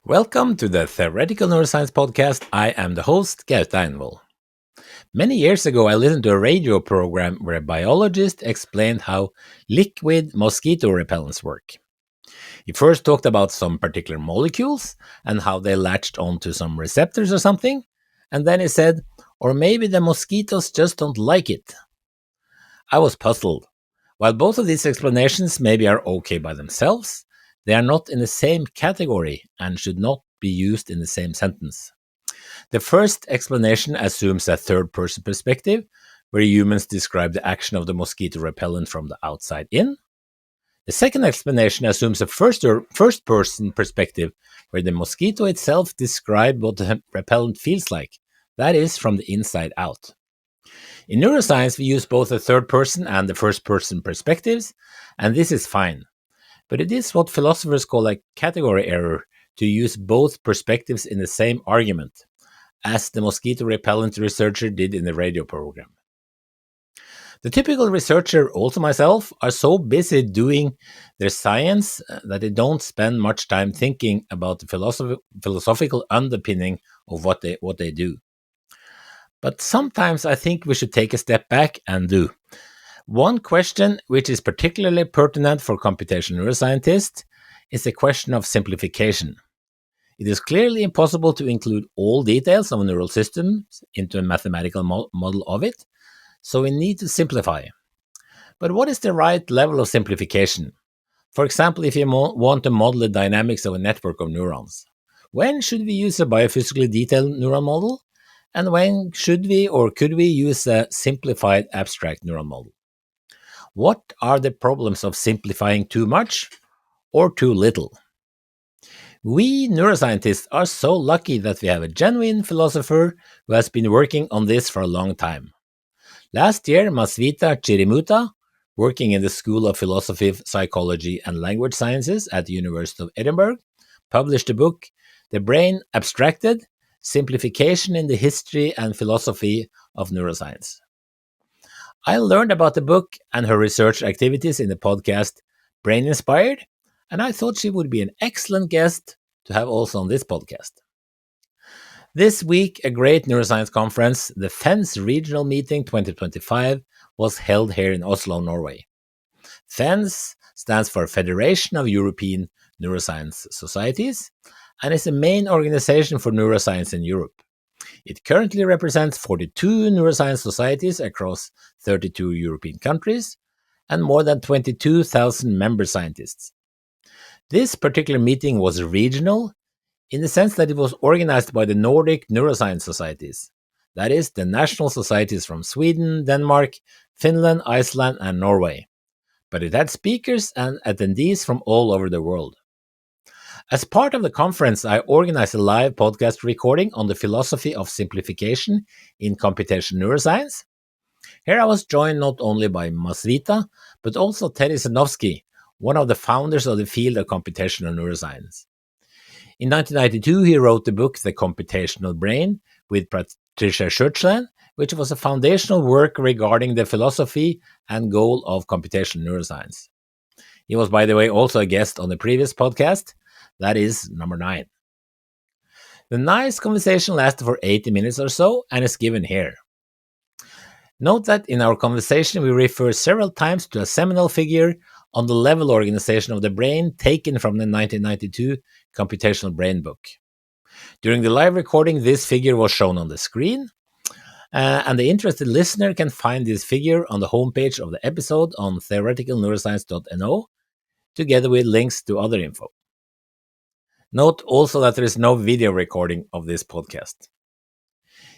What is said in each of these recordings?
Welcome to the Theoretical Neuroscience Podcast. I am the host, Gaute Einvoll. Many years ago, I listened to a radio program where a biologist explained how liquid mosquito repellents work. He first talked about some particular molecules and how they latched onto some receptors or something, and then he said, or maybe the mosquitoes just don't like it. I was puzzled. While both of these explanations maybe are okay by themselves, they are not in the same category and should not be used in the same sentence. The first explanation assumes a third-person perspective, where humans describe the action of the mosquito repellent from the outside in. The second explanation assumes a first-person perspective, where the mosquito itself describes what the repellent feels like, that is, from the inside out. In neuroscience, we use both the third-person and the first-person perspectives, and this is fine. But it is what philosophers call a category error to use both perspectives in the same argument, as the mosquito repellent researcher did in the radio program. The typical researcher, also myself, are so busy doing their science that they don't spend much time thinking about the philosophical underpinning of what they do. But sometimes I think we should take a step back and do. One question which is particularly pertinent for computational neuroscientists is the question of simplification. It is clearly impossible to include all details of neural systems into a mathematical model of it, so we need to simplify. But what is the right level of simplification? For example, if you want to model the dynamics of a network of neurons, when should we use a biophysically detailed neural model? And when should we or could we use a simplified abstract neural model? What are the problems of simplifying too much or too little? We neuroscientists are so lucky that we have a genuine philosopher who has been working on this for a long time. Last year, Mazviita Chirimuuta, working in the School of Philosophy, Psychology and Language Sciences at the University of Edinburgh, published the book The Brain Abstracted: Simplification in the History and Philosophy of Neuroscience. I learned about the book and her research activities in the podcast Brain Inspired, and I thought she would be an excellent guest to have also on this podcast. This week, a great neuroscience conference, the FENS Regional Meeting 2025, was held here in Oslo, Norway. FENS stands for Federation of European Neuroscience Societies and is the main organization for neuroscience in Europe. It currently represents 42 neuroscience societies across 32 European countries and more than 22,000 member scientists. This particular meeting was regional in the sense that it was organized by the Nordic neuroscience societies, that is, the national societies from Sweden, Denmark, Finland, Iceland, and Norway. But it had speakers and attendees from all over the world. As part of the conference, I organized a live podcast recording on the philosophy of simplification in computational neuroscience. Here I was joined not only by Mazviita, but also Terrence Sejnowski, one of the founders of the field of computational neuroscience. In 1992, he wrote the book The Computational Brain with Patricia Schürtzlen, which was a foundational work regarding the philosophy and goal of computational neuroscience. He was, by the way, also a guest on the previous podcast, that is number 9. The nice conversation lasted for 80 minutes or so and is given here. Note that in our conversation we refer several times to a seminal figure on the level organization of the brain taken from the 1992 Computational Brain book. During the live recording, this figure was shown on the screen, and the interested listener can find this figure on the homepage of the episode on theoreticalneuroscience.no, together with links to other info. Note also that there is no video recording of this podcast.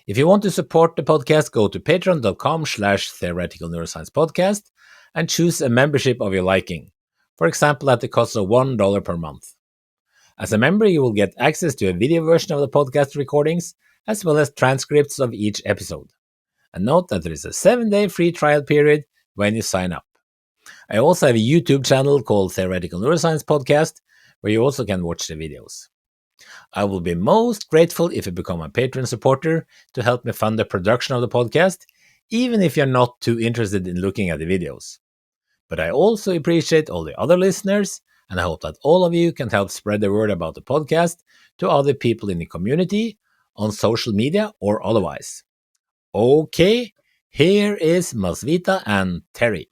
If you want to support the podcast, go to patreon.com/theoreticalneurosciencepodcast and choose a membership of your liking, for example at the cost of $1 per month. As a member, you will get access to a video version of the podcast recordings, as well as transcripts of each episode. And note that there is a 7-day free trial period when you sign up. I also have a YouTube channel called Theoretical Neuroscience Podcast, where you also can watch the videos. I will be most grateful if you become a Patreon supporter to help me fund the production of the podcast, even if you're not too interested in looking at the videos. But I also appreciate all the other listeners and I hope that all of you can help spread the word about the podcast to other people in the community, on social media or otherwise. Okay, here is Mazviita and Terry.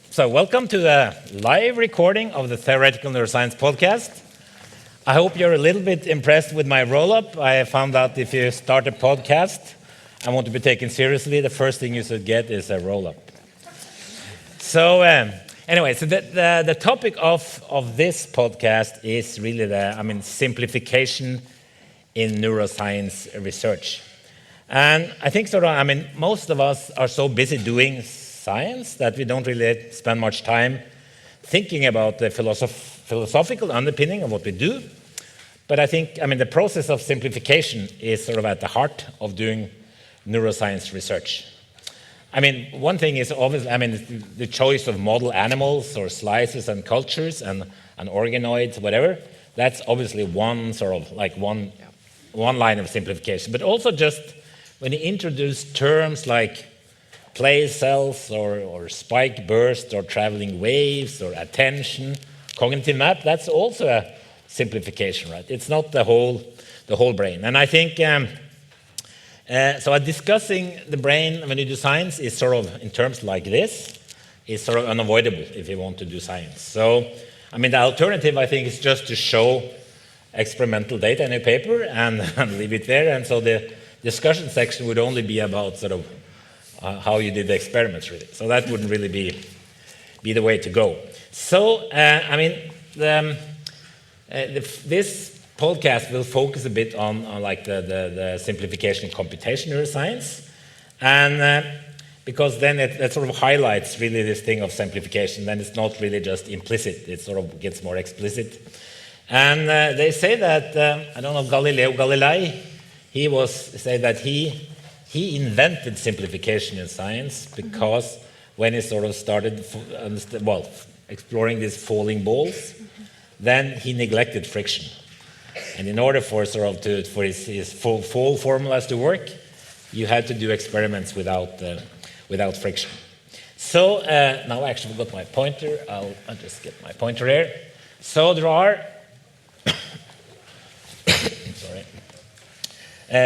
So welcome to the live recording of the Theoretical Neuroscience podcast. I hope you're a little bit impressed with my roll-up. I found out if you start a podcast and want to be taken seriously, the first thing you should get is a roll-up. So anyway, so the topic of this podcast is really simplification in neuroscience research. And I think most of us are so busy doing science that we don't really spend much time thinking about the philosophical underpinning of what we do. But I think, the process of simplification is sort of at the heart of doing neuroscience research. One thing is obviously, the choice of model animals or slices and cultures and organoids, whatever. That's obviously one line of simplification. But also just when you introduce terms like place cells or spike burst or traveling waves or attention, cognitive map, that's also a simplification, right? It's not the whole brain. And I think, so discussing the brain when you do science is sort of, in terms like this, is sort of unavoidable if you want to do science. So, the alternative, I think, is just to show experimental data in a paper and leave it there. And so the discussion section would only be about sort of how you did the experiments, really. So that wouldn't really be the way to go. So, this podcast will focus a bit on the simplification of computational neuroscience, and because then it sort of highlights really this thing of simplification. Then it's not really just implicit; it sort of gets more explicit. And they say that I don't know, Galileo Galilei, he invented simplification in science because when he sort of started exploring these falling balls, then he neglected friction. And in order for his fall formulas to work, you had to do experiments without friction. So now I actually got my pointer. I'll just get my pointer here. So there are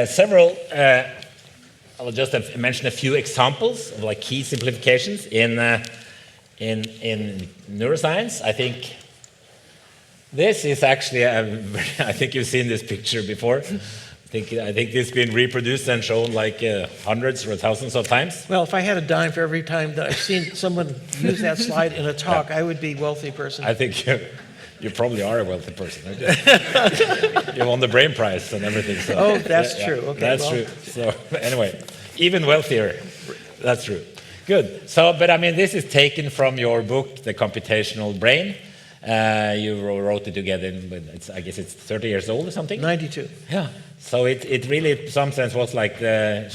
several. I'll just mention a few examples of key simplifications in neuroscience. I think this is actually I think you've seen this picture before. I think this has been reproduced and shown hundreds or thousands of times. Well, if I had a dime for every time that I've seen someone use that slide in a talk, I would be a wealthy person. I think you probably are a wealthy person. You won the brain prize and everything. So. Oh, that's true. Okay, that's true. So anyway, even wealthier. That's true. Good. So, but this is taken from your book, The Computational Brain. You wrote it together. I guess it's 30 years old or something. 92. Yeah. So it really, in some sense, was like a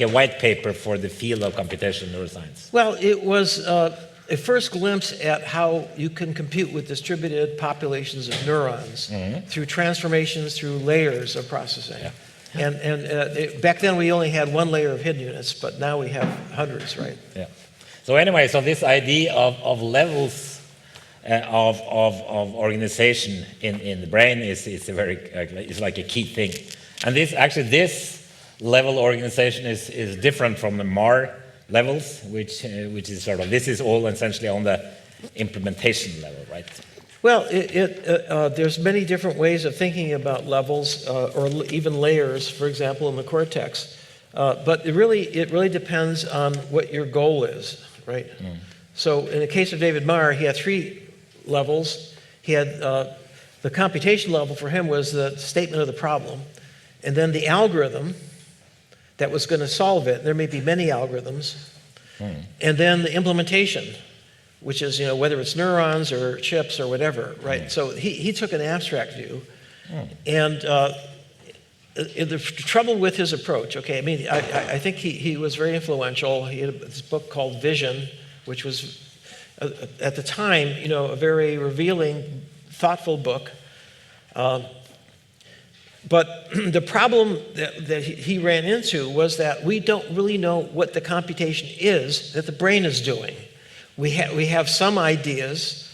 white paper for the field of computational neuroscience. Well, it was a first glimpse at how you can compute with distributed populations of neurons through transformations, through layers of processing. Yeah. And back then we only had one layer of hidden units, but now we have hundreds, right? Yeah. So anyway, so this idea of levels of organization in the brain is like a key thing, and this level organization is different from the MAR levels, which is sort of, this is all essentially on the implementation level, right? Well, there's many different ways of thinking about levels or even layers, for example, in the cortex. But it really depends on what your goal is, right? Mm. So in the case of David Marr, he had 3 levels. He had the computation level for him was the statement of the problem, and then the algorithm that was going to solve it. There may be many algorithms, and then the implementation, which is whether it's neurons or chips or whatever, right? So he took an abstract view, and the trouble with his approach. Okay, I think he was very influential. He had this book called Vision, which was at the time, a very revealing, thoughtful book. But the problem that he ran into was that we don't really know what the computation is that the brain is doing. We have some ideas.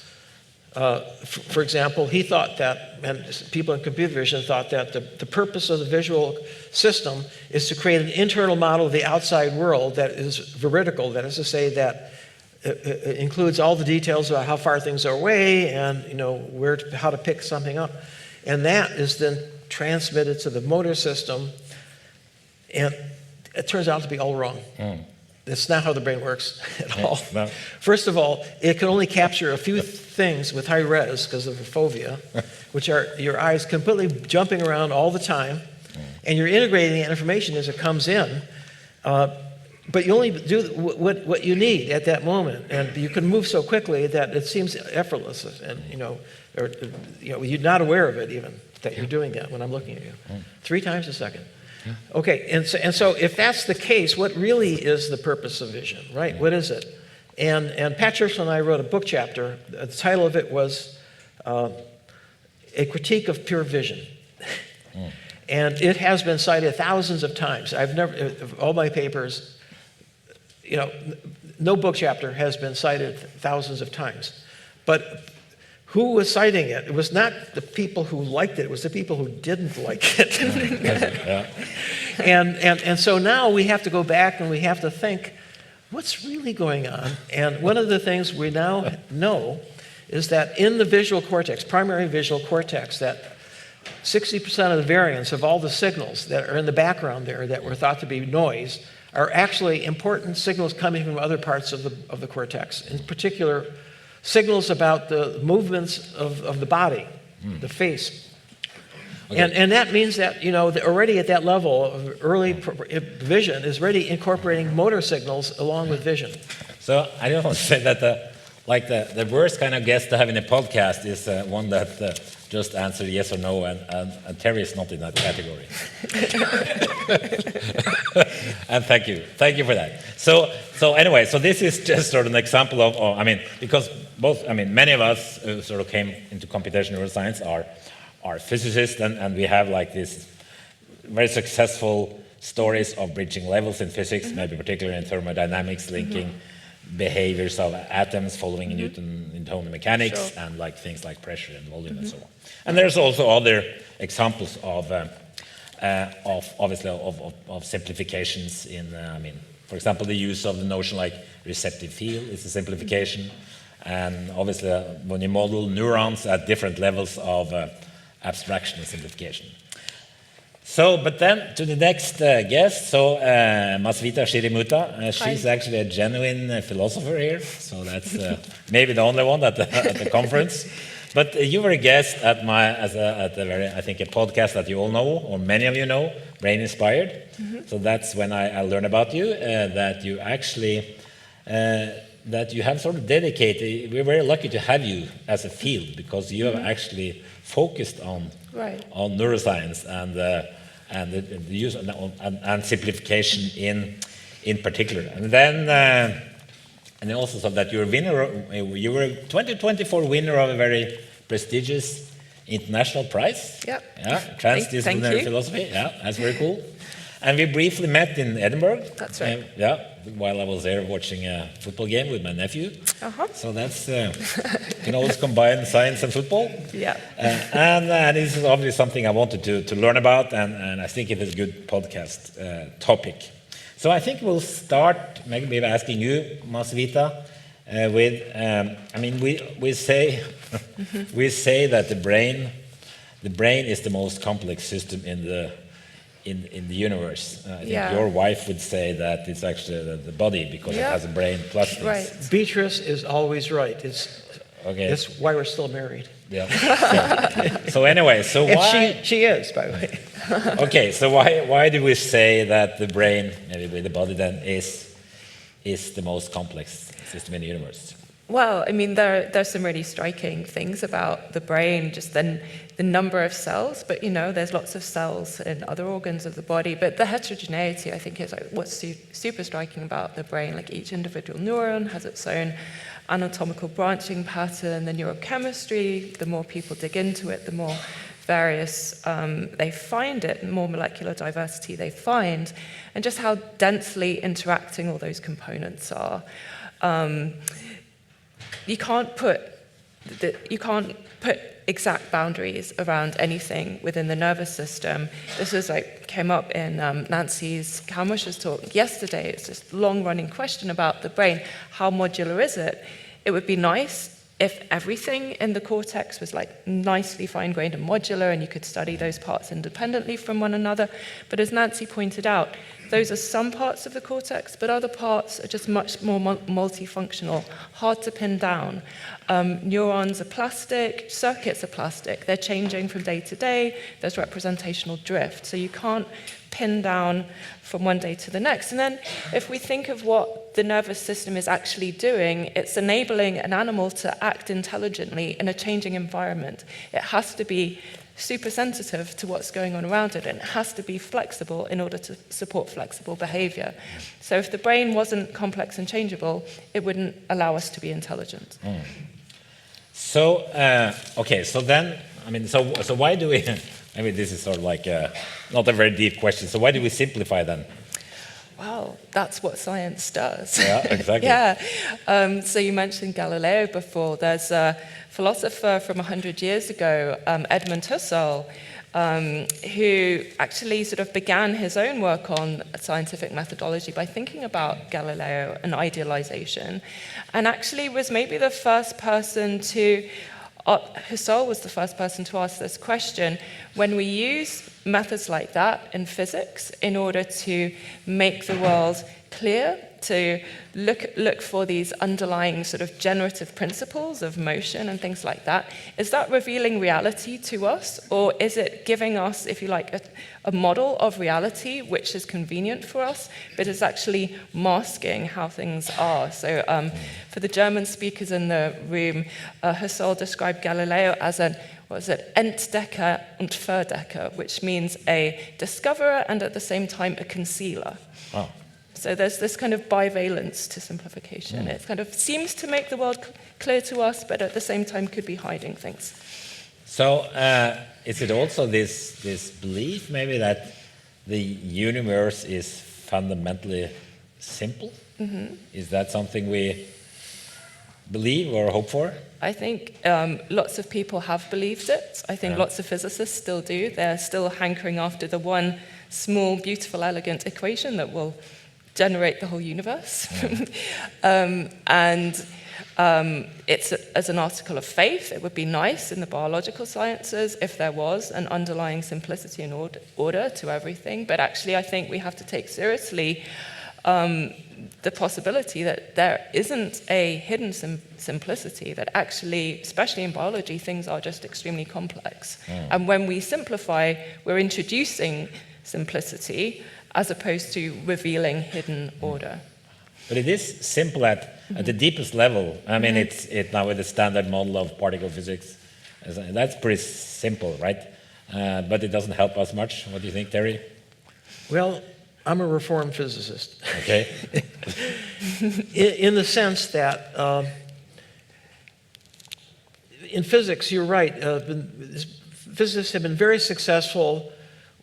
For example, he thought that, and people in computer vision thought that the purpose of the visual system is to create an internal model of the outside world that is veridical, that is to say that it includes all the details about how far things are away and how to pick something up. And that is then transmitted to the motor system, and it turns out to be all wrong. That's not how the brain works at all. No. First of all, it can only capture a few things with high res because of the fovea, which are your eyes completely jumping around all the time, and you're integrating the information as it comes in, but you only do what you need at that moment, and you can move so quickly that it seems effortless, and you're not aware of it even, that you're doing that when I'm looking at you. 3 times a second. Okay, and so if that's the case, what really is the purpose of vision, right? What is it? And Pat Churchill and I wrote a book chapter. The title of it was A Critique of Pure Vision. And it has been cited thousands of times. All my papers, no book chapter has been cited thousands of times. But who was citing it? It was not the people who liked it. It was the people who didn't like it. And so now we have to go back and we have to think, what's really going on? And one of the things we now know is that in the visual cortex, primary visual cortex, that 60% of the variance of all the signals that are in the background there that were thought to be noise are actually important signals coming from other parts of the cortex. In particular, signals about the movements of the body, the face. Okay. And that means that, already at that level of early vision is already incorporating motor signals along with vision. So I just want to say that the worst kind of guest to have in a podcast is one that just answered yes or no, and Terry is not in that category. And thank you for that. So anyway, so this is just sort of an example of, because many of us who sort of came into computational neuroscience are physicists, and we have like these very successful stories of bridging levels in physics, maybe particularly in thermodynamics, linking behaviors of atoms following Newtonian mechanics, and like things like pressure and volume and so on. And there's also other examples of obviously of simplifications in, for example, the use of the notion like receptive field is a simplification, and obviously when you model neurons at different levels of abstraction and simplification. So, but then to the next guest, so Mazviita Chirimuuta, she's actually a genuine philosopher here, so that's maybe the only one at the conference. But you were a guest at I think a podcast that you all know, or many of you know, Brain Inspired. So that's when I learned about you, that you actually, that you have sort of dedicated, we're very lucky to have you as a field, because you have actually focused on neuroscience and the use and simplification in particular. And then and also so that you were a 2024 winner of a very prestigious international prize. Yep. Yeah, transdisciplinary philosophy. Yeah, that's very cool. And we briefly met in Edinburgh. That's right. While I was there watching a football game with my nephew. So that's you can always combine science and football. Yeah. And this is obviously something I wanted to learn about, and I think it is a good podcast topic. So I think we'll start maybe asking you, Mazviita, with we say we say that the brain is the most complex system in the universe. I think your wife would say that it's actually the body, because it has a brain plus things. Right. Beatrice is always right. It's why we're still married. Yeah. So anyway, why she is, by the way. Okay, so why do we say that the brain, maybe with the body then, is the most complex system in the universe? Well, there's some really striking things about the brain, just the number of cells, but there's lots of cells in other organs of the body, but the heterogeneity, I think, is what's super striking about the brain. Like each individual neuron has its own anatomical branching pattern, the neurochemistry. The more people dig into it, the more various, they find it, more molecular diversity they find, and just how densely interacting all those components are. You can't put exact boundaries around anything within the nervous system. This was came up in Nancy Kalmush's talk yesterday. It's this long-running question about the brain. How modular is it? It would be nice if everything in the cortex was nicely fine-grained and modular, and you could study those parts independently from one another. But as Nancy pointed out, those are some parts of the cortex, but other parts are just much more multifunctional, hard to pin down. Neurons are plastic, circuits are plastic. They're changing from day to day. There's representational drift. So you can't pin down from one day to the next. And then if we think of what the nervous system is actually doing, it's enabling an animal to act intelligently in a changing environment. It has to be super sensitive to what's going on around it, and it has to be flexible in order to support flexible behavior. So if the brain wasn't complex and changeable, it wouldn't allow us to be intelligent. So, okay, so then, so why do we, this is sort of not a very deep question, so why do we simplify then? Well, that's what science does. Yeah, exactly. Yeah. So you mentioned Galileo before. There's a philosopher from 100 years ago, Edmund Husserl, who actually sort of began his own work on scientific methodology by thinking about Galileo and idealization, and actually was maybe the first person to Husserl was the first person to ask this question. When we use methods like that in physics in order to make the world clear, to look for these underlying sort of generative principles of motion and things like that, is that revealing reality to us, or is it giving us, if you like, a model of reality which is convenient for us, but is actually masking how things are? So for the German speakers in the room, Husserl described Galileo as an Entdecker und Verdecker, which means a discoverer and at the same time a concealer. Wow. So there's this kind of bivalence to simplification. It kind of seems to make the world clear to us, but at the same time could be hiding things. So is it also this belief maybe that the universe is fundamentally simple? Mm-hmm. Is that something we believe or hope for? I think lots of people have believed it. I think lots of physicists still do. They're still hankering after the one small, beautiful, elegant equation that will generate the whole universe. It's as an article of faith. It would be nice in the biological sciences if there was an underlying simplicity and order to everything. But actually, I think we have to take seriously the possibility that there isn't a hidden simplicity, that actually, especially in biology, things are just extremely complex. And when we simplify, we're introducing simplicity as opposed to revealing hidden order. But it is simple at the deepest level. I mean, it's now with the standard model of particle physics. That's pretty simple, right? But it doesn't help us much. What do you think, Terry? Well, I'm a reformed physicist. Okay. in the sense that in physics, you're right. Physicists have been very successful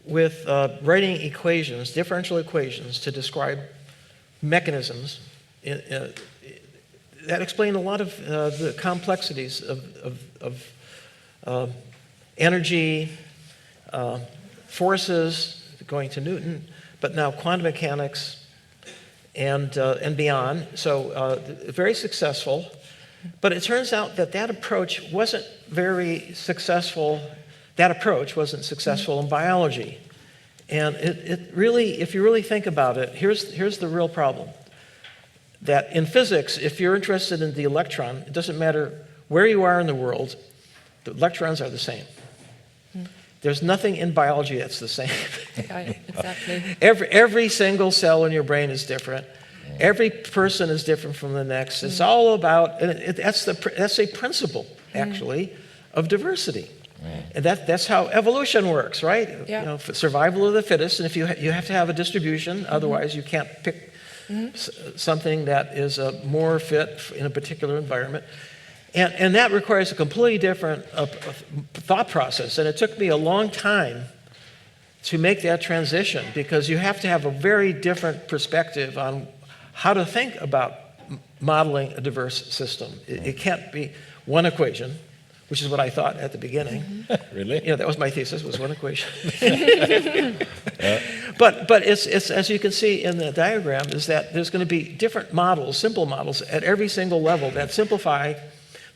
with writing equations, differential equations, to describe mechanisms that explain a lot of the complexities of energy, forces, going to Newton, but now quantum mechanics and beyond. So very successful. But it turns out that approach wasn't very successful. That approach wasn't successful in biology. And it really, if you really think about it, here's the real problem. That in physics, if you're interested in the electron, it doesn't matter where you are in the world, the electrons are the same. There's nothing in biology that's the same. Exactly. Every single cell in your brain is different. Every person is different from the next. It's all about, and that's a principle, actually, of diversity. And that's how evolution works, right? Yeah. You know, survival of the fittest, and if you have to have a distribution, otherwise you can't pick something that is more fit in a particular environment. And that requires a completely different thought process, and it took me a long time to make that transition, because you have to have a very different perspective on how to think about modeling a diverse system. It can't be one equation, which is what I thought at the beginning. Really? That was my thesis, was one equation. But it's as you can see in the diagram, is that there's going to be different models, simple models, at every single level that simplify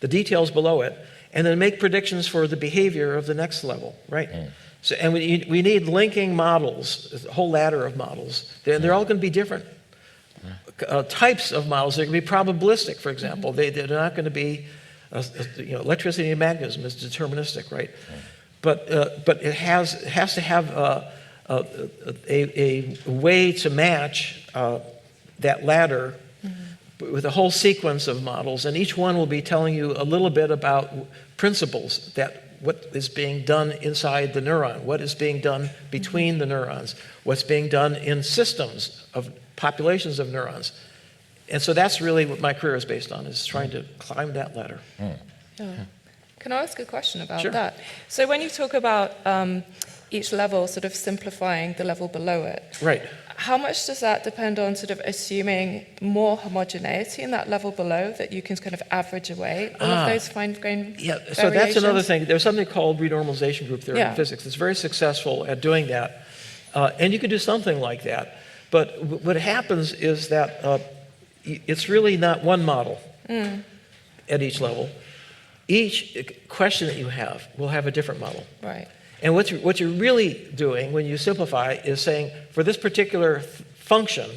the details below it, and then make predictions for the behavior of the next level, right? So, and we need linking models, a whole ladder of models. They're all going to be different types of models. They're going to be probabilistic, for example. They're not going to be, electricity and magnetism is deterministic, right? But it has to have a way to match that ladder with a whole sequence of models, and each one will be telling you a little bit about principles, that what is being done inside the neuron, what is being done between the neurons, what's being done in systems of populations of neurons. And so that's really what my career is based on, is trying to climb that ladder. Yeah. Can I ask a question about Sure. that? So when you talk about each level sort of simplifying the level below it, Right. how much does that depend on sort of assuming more homogeneity in that level below, that you can kind of average away all of those fine-grained Yeah, so that's another thing. There's something called renormalization group theory Yeah. in physics. It's very successful at doing that. And you can do something like that. But what happens is that it's really not one model at each level. Each question that you have will have a different model. Right. And what you're really doing when you simplify is saying, for this particular function,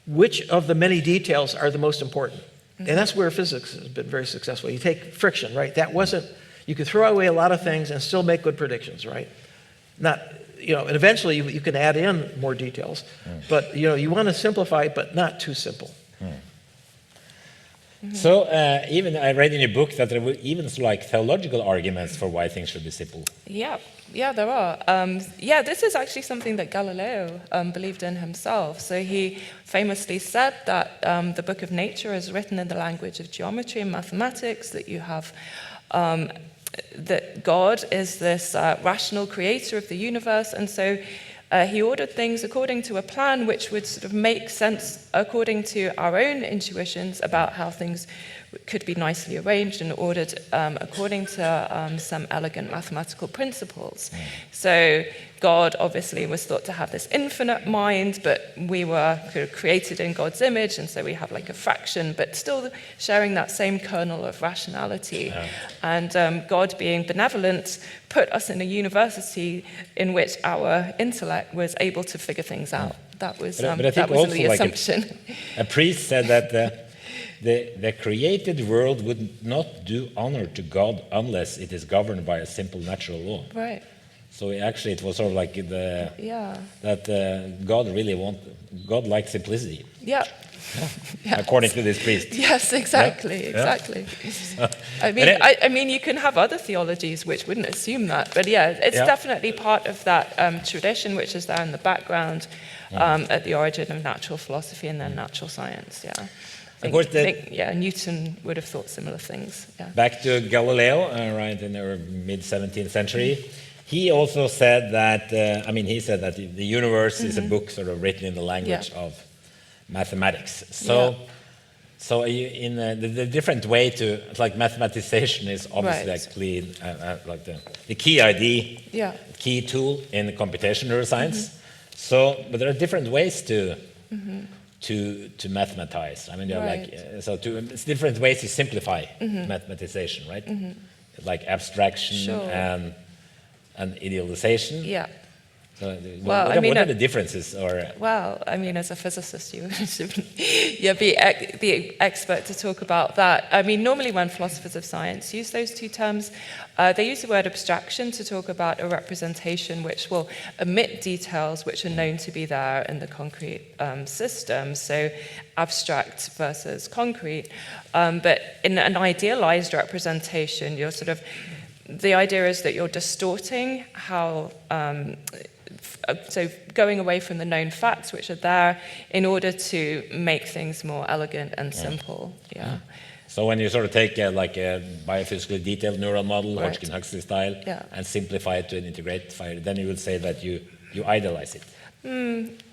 which of the many details are the most important? And that's where physics has been very successful. You take friction, right? You could throw away a lot of things and still make good predictions, right? And eventually you can add in more details. But, you want to simplify, but not too simple. So even I read in your book that there were even like theological arguments for why things should be simple. Yeah, there are. This is actually something that Galileo believed in himself. So he famously said that the book of nature is written in the language of geometry and mathematics, that you have that God is this rational creator of the universe, and so he ordered things according to a plan which would sort of make sense according to our own intuitions about how things could be nicely arranged and ordered according to some elegant mathematical principles. So God obviously was thought to have this infinite mind, but we were kind of created in God's image, and so we have like a fraction, but still sharing that same kernel of rationality. And God, being benevolent, put us in a university in which our intellect was able to figure things out. That was But I think that was also the like assumption. a priest said that the created world would not do honor to God unless it is governed by a simple natural law. Right. So actually, it was sort of like God likes simplicity, Yeah. according to this priest. Yes, exactly. I mean, you can have other theologies which wouldn't assume that, but it's definitely part of that tradition which is there in the background at the origin of natural philosophy and then natural science. Yeah. Of course, Newton would have thought similar things. Yeah. Back to Galileo, right in the mid-17th century. He also said that, the universe is a book sort of written in the language of mathematics. So the different way to, it's like mathematization is obviously like the key idea, key tool in computational neuroscience. So, but there are different ways to mathematize. I mean, it's different ways to simplify mathematization, right? Like abstraction and idealization. Yeah. So, what are the differences? Well, I mean, as a physicist, you should be the expert to talk about that. I mean, normally when philosophers of science use those two terms, they use the word abstraction to talk about a representation which will omit details which are known to be there in the concrete system. So abstract versus concrete. But in an idealized representation, the idea is that you're distorting how, so going away from the known facts which are there in order to make things more elegant and simple. Yeah. So when you sort of take like a biophysically detailed neural model, Right. Hodgkin-Huxley style, Yeah. and simplify it to an integrate, then you would say that you idolize it.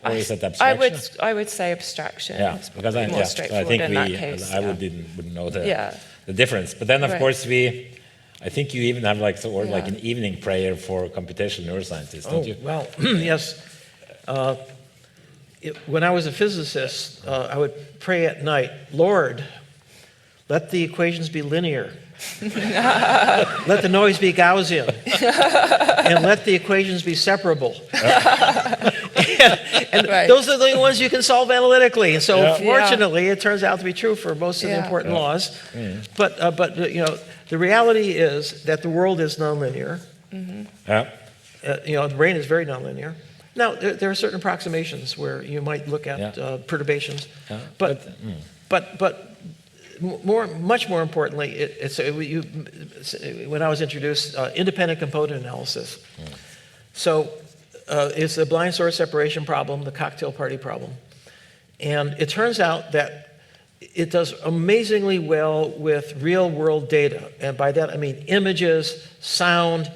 Or is it abstraction? I would say abstraction. Yeah, It's because probably more so I straightforward think in that case. I yeah. wouldn't know Yeah. the difference. But then, of Right. course, I think you even have like like Yeah. an evening prayer for computational neuroscientists, don't you? Well, yes. When I was a physicist, I would pray at night, Lord, let the equations be linear. Let the noise be Gaussian. And let the equations be separable. and Right. those are the only ones you can solve analytically. And so Yeah. fortunately, it turns out to be true for most of the Yeah. important laws. But you know, the reality is that the world is nonlinear. Yeah. You know, the brain is very nonlinear. Now, there are certain approximations where you might look at Yeah. perturbations, but much more importantly, when I was introduced, independent component analysis. So it's the blind source separation problem, the cocktail party problem. And it turns out that it does amazingly well with real world data. And by that, I mean images, sound,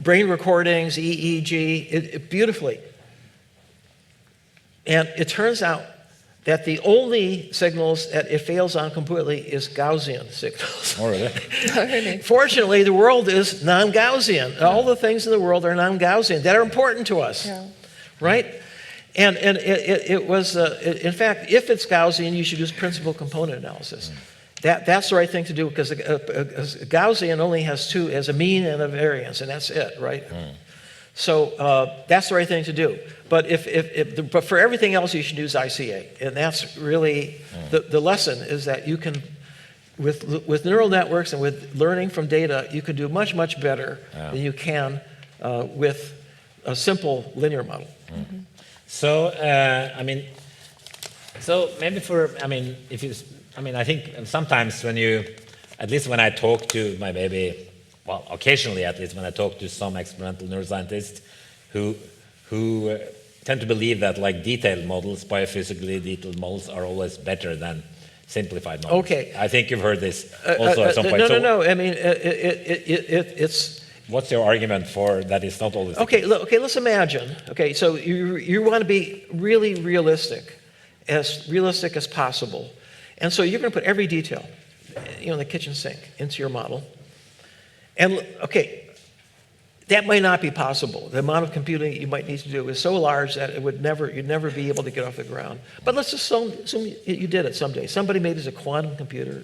brain recordings, EEG, beautifully. And it turns out that the only signals that it fails on completely is Gaussian signals. Oh, really? Really? Fortunately, the world is non-Gaussian. All the things in the world are non-Gaussian that are important to us, Yeah. right? And it was, in fact, if it's Gaussian, you should use principal component analysis. That's the right thing to do because Gaussian only has a mean and a variance, and that's it, right? So that's the right thing to do. But but for everything else, you should use ICA, and that's really the lesson is that you can, with neural networks and with learning from data, you can do much better than you can with a simple linear model. So I mean, so maybe I think sometimes at least when I talk to occasionally at least when I talk to some experimental neuroscientists who tend to believe that like detailed models, biophysically detailed models, are always better than simplified models. Okay. I think you've heard this also at some point. No. I mean, it's. What's your argument for that it's not always Okay, let's imagine. Okay, so you want to be really realistic as possible. And so you're going to put every detail, in the kitchen sink into your model. And okay, that might not be possible. The amount of computing you might need to do is so large that you'd never be able to get off the ground. But let's assume you did it someday. Somebody made it a quantum computer.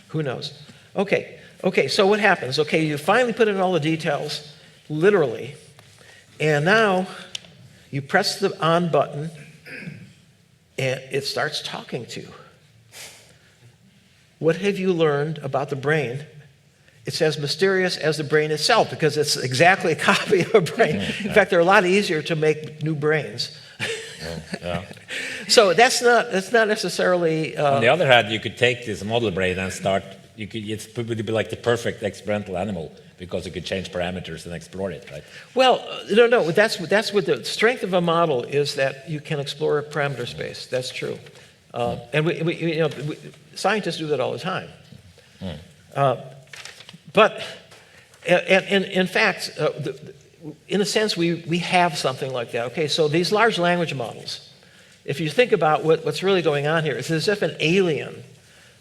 Who knows? Okay, so what happens? Okay, you finally put in all the details, literally, and now you press the on button, and it starts talking to you. What have you learned about the brain? It's as mysterious as the brain itself because it's exactly a copy of a brain. In fact, they're a lot easier to make new brains. So that's not necessarily. On the other hand, you could take this model brain and start. It would be like the perfect experimental animal because you could change parameters and explore it, right? Well, no. That's what the strength of a model is, that you can explore parameter space. That's true, and we scientists do that all the time. But in fact, in a sense, we have something like that. Okay, so these large language models, if you think about what's really going on here, it's as if an alien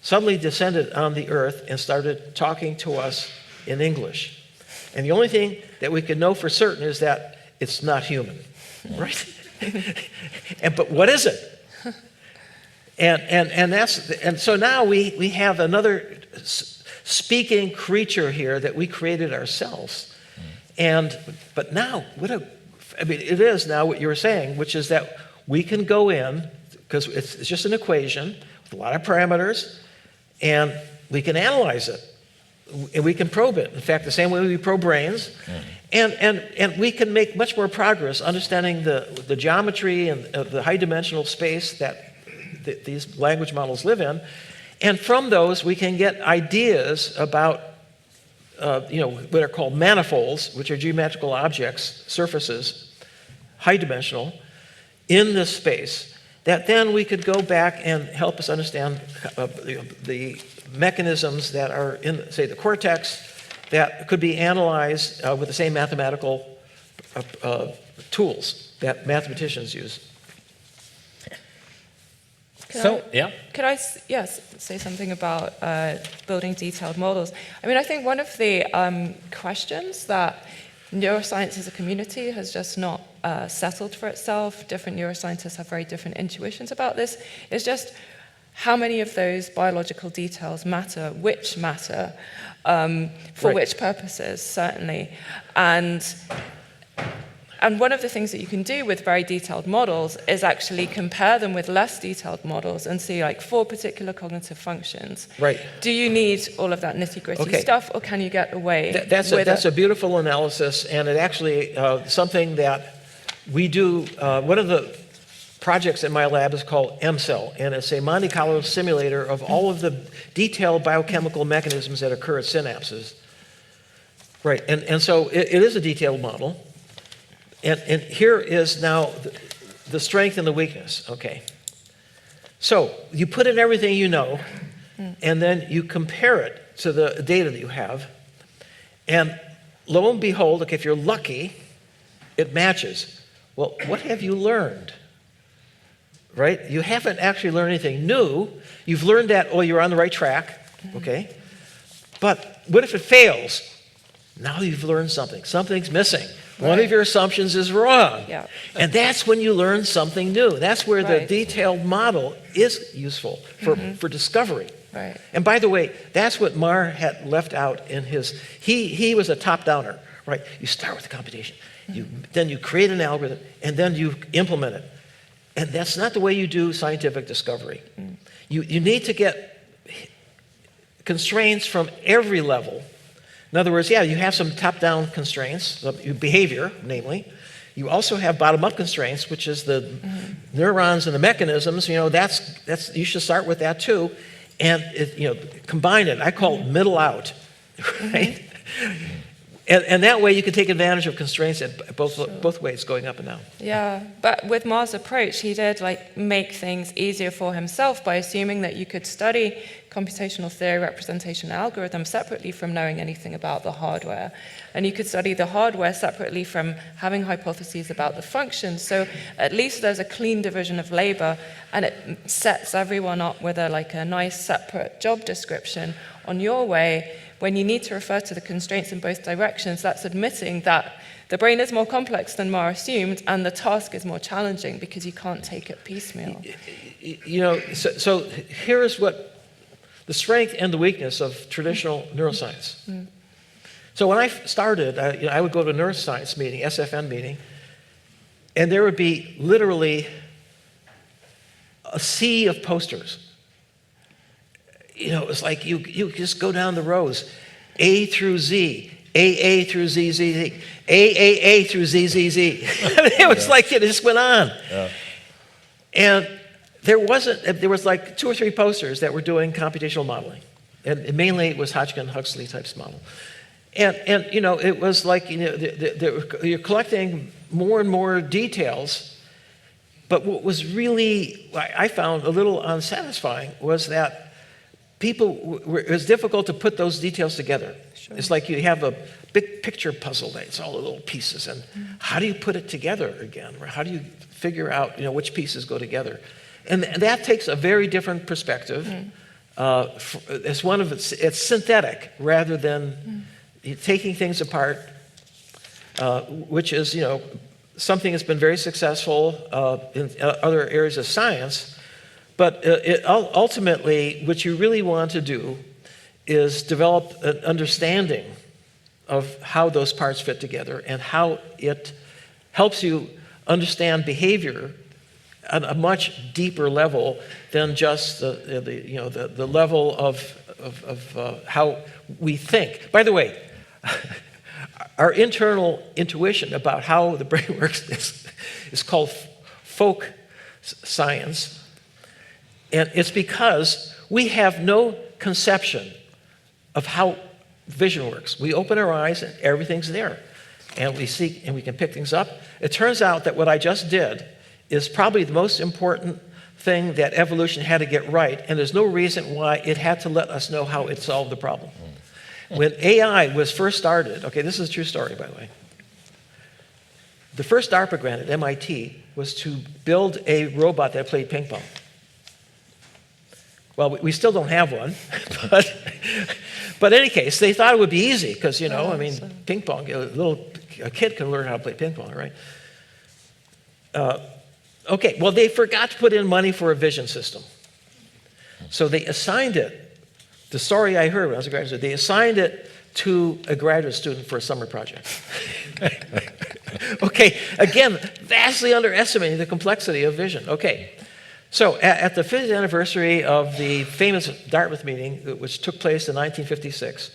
suddenly descended on the earth and started talking to us in English. And the only thing that we can know for certain is that it's not human, right? But what is it? And so now we have another speaking creature here that we created ourselves. But now, it is now what you were saying, which is that we can go in, because it's just an equation with a lot of parameters, and we can analyze it, and we can probe it. In fact, the same way we probe brains, and we can make much more progress understanding the geometry and the high-dimensional space that these language models live in. And from those, we can get ideas about, what are called manifolds, which are geometrical objects, surfaces, high-dimensional, in this space, that then we could go back and help us understand the mechanisms that are in, say, the cortex that could be analyzed with the same mathematical tools that mathematicians use. Could I say something about building detailed models? I mean, I think one of the questions that neuroscience as a community has just not settled for itself, different neuroscientists have very different intuitions about this, is just how many of those biological details matter, which matter, for which purposes, certainly. And one of the things that you can do with very detailed models is actually compare them with less detailed models and see, like, for particular cognitive functions. Right. Do you need all of that nitty-gritty stuff, or can you get away That's with a beautiful analysis, and it actually something that we do. One of the projects in my lab is called MCell, and it's a Monte Carlo simulator of all of the detailed biochemical mechanisms that occur at synapses. Right, and so it is a detailed model. And here is now the strength and the weakness, okay. So you put in everything you know, and then you compare it to the data that you have, and lo and behold, if you're lucky, it matches. Well, what have you learned? Right? You haven't actually learned anything new. You've learned that, oh, you're on the right track, okay. But what if it fails? Now you've learned something. Something's missing. One of your assumptions is wrong. Yeah. And that's when you learn something new. That's where the detailed model is useful for discovery. Right. And by the way, that's what Marr had left out in his, he was a top-downer, right? You start with the computation. Then you create an algorithm, and then you implement it. And that's not the way you do scientific discovery. You need to get constraints from every level. In other words, you have some top-down constraints, behavior, namely. You also have bottom-up constraints, which is the neurons and the mechanisms. You know, that's you should start with that too, and combine it. I call it middle out, right? And that way you can take advantage of constraints at both ways, going up and down. Yeah, but with Marr's approach, he did make things easier for himself by assuming that you could study computational theory, representation, and algorithm separately from knowing anything about the hardware. And you could study the hardware separately from having hypotheses about the functions. So at least there's a clean division of labor, and it sets everyone up with a nice separate job description. On your way, when you need to refer to the constraints in both directions, that's admitting that the brain is more complex than Marr assumed, and the task is more challenging because you can't take it piecemeal. So here is what the strength and the weakness of traditional neuroscience. So when I started, I would go to a neuroscience meeting, SFN meeting, and there would be literally a sea of posters. It was like you just go down the rows, A through Z, AA through ZZZ, AAA through ZZZ. It was like it just went on. Yeah. And there was like 2 or 3 posters that were doing computational modeling. And mainly it was Hodgkin-Huxley types model. And it was like, you're collecting more and more details. But what was really, I found a little unsatisfying was that it was difficult to put those details together. Sure. It's like you have a big picture puzzle that it's all the little pieces, and how do you put it together again? Or how do you figure out which pieces go together? And that takes a very different perspective. It's synthetic rather than taking things apart, which is something that's been very successful in other areas of science. But ultimately, what you really want to do is develop an understanding of how those parts fit together and how it helps you understand behavior at a much deeper level than just the level of how we think. By the way, our internal intuition about how the brain works is called folk science. And it's because we have no conception of how vision works. We open our eyes and everything's there. And we see and we can pick things up. It turns out that what I just did is probably the most important thing that evolution had to get right, and there's no reason why it had to let us know how it solved the problem. When AI was first started, okay, this is a true story, by the way. The first DARPA grant at MIT was to build a robot that played ping pong. Well, we still don't have one, but in any case, they thought it would be easy because, ping pong, a kid can learn how to play ping pong, right? Okay, well, they forgot to put in money for a vision system. So they assigned it. The story I heard when I was a graduate student, they assigned it to a graduate student for a summer project. Okay, again, vastly underestimating the complexity of vision. Okay, so at the 50th anniversary of the famous Dartmouth meeting, which took place in 1956,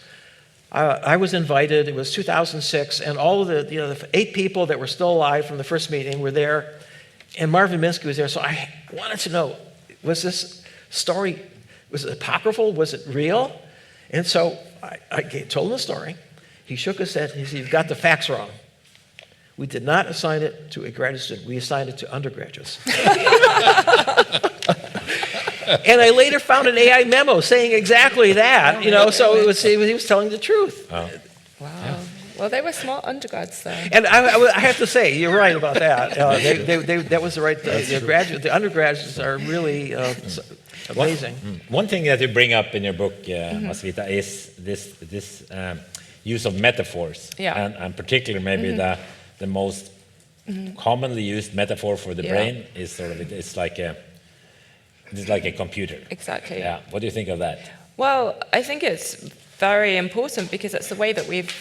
I was invited. It was 2006, and all of the 8 people that were still alive from the first meeting were there, and Marvin Minsky was there. So I wanted to know, was this story, was it apocryphal? Was it real? And so I told him the story. He shook his head and he said, "You've got the facts wrong. We did not assign it to a graduate student. We assigned it to undergraduates." And I later found an AI memo saying exactly that, so he was telling the truth. Oh. Wow. Yeah. Well, they were smart undergrads, though. And I have to say, you're right about that. That was the right thing. The undergraduates are really amazing. One thing that you bring up in your book, Mazviita, is this use of metaphors. Yeah. And particularly maybe the most commonly used metaphor for the brain is sort of, it's like a computer. Exactly. Yeah. What do you think of that? Well, I think it's very important because it's the way that we've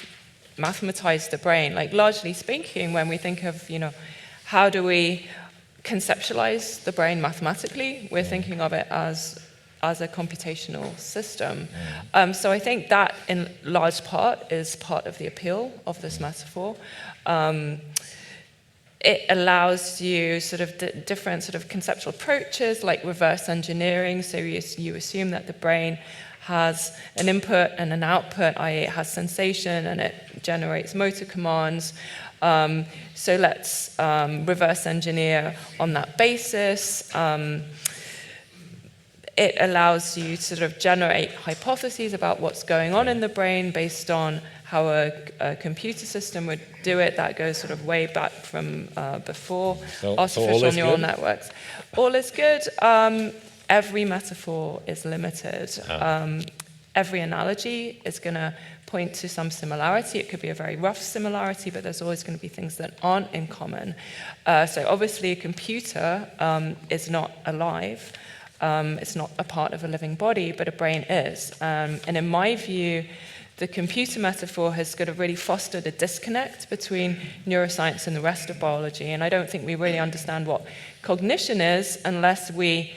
mathematized the brain. Like, largely speaking, when we think of, how do we conceptualize the brain mathematically, we're thinking of it as a computational system. So I think that, in large part, is part of the appeal of this metaphor. It allows you sort of different sort of conceptual approaches, like reverse engineering. So you assume that the brain has an input and an output, i.e. it has sensation and it generates motor commands. So let's reverse engineer on that basis. It allows you to sort of generate hypotheses about what's going on in the brain based on how a computer system would do it. That goes sort of way back from before artificial neural networks. All is good. Every metaphor is limited. Every analogy is going to point to some similarity. It could be a very rough similarity, but there's always going to be things that aren't in common. So obviously a computer is not alive. It's not a part of a living body, but a brain is. And in my view, the computer metaphor has sort of really fostered a disconnect between neuroscience and the rest of biology. And I don't think we really understand what cognition is unless we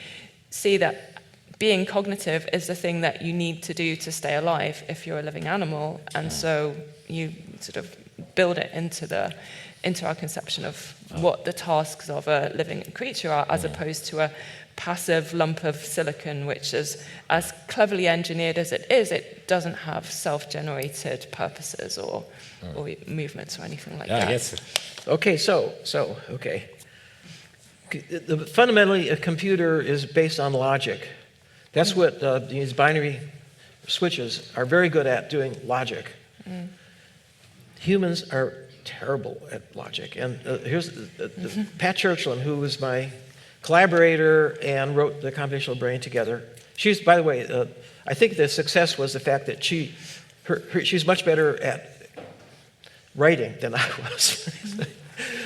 see that being cognitive is the thing that you need to do to stay alive if you're a living animal. And so you sort of build it into our conception of what the tasks of a living creature are, as opposed to a passive lump of silicon, which is as cleverly engineered as it is, it doesn't have self-generated purposes or movements or anything like that. Yes. Okay, okay. Fundamentally, a computer is based on logic. That's what these binary switches are very good at, doing logic. Humans are terrible at logic. And here's Pat Churchland, who was my collaborator and wrote the Computational Brain together. She's, by the way, I think the success was the fact that she's much better at writing than I was.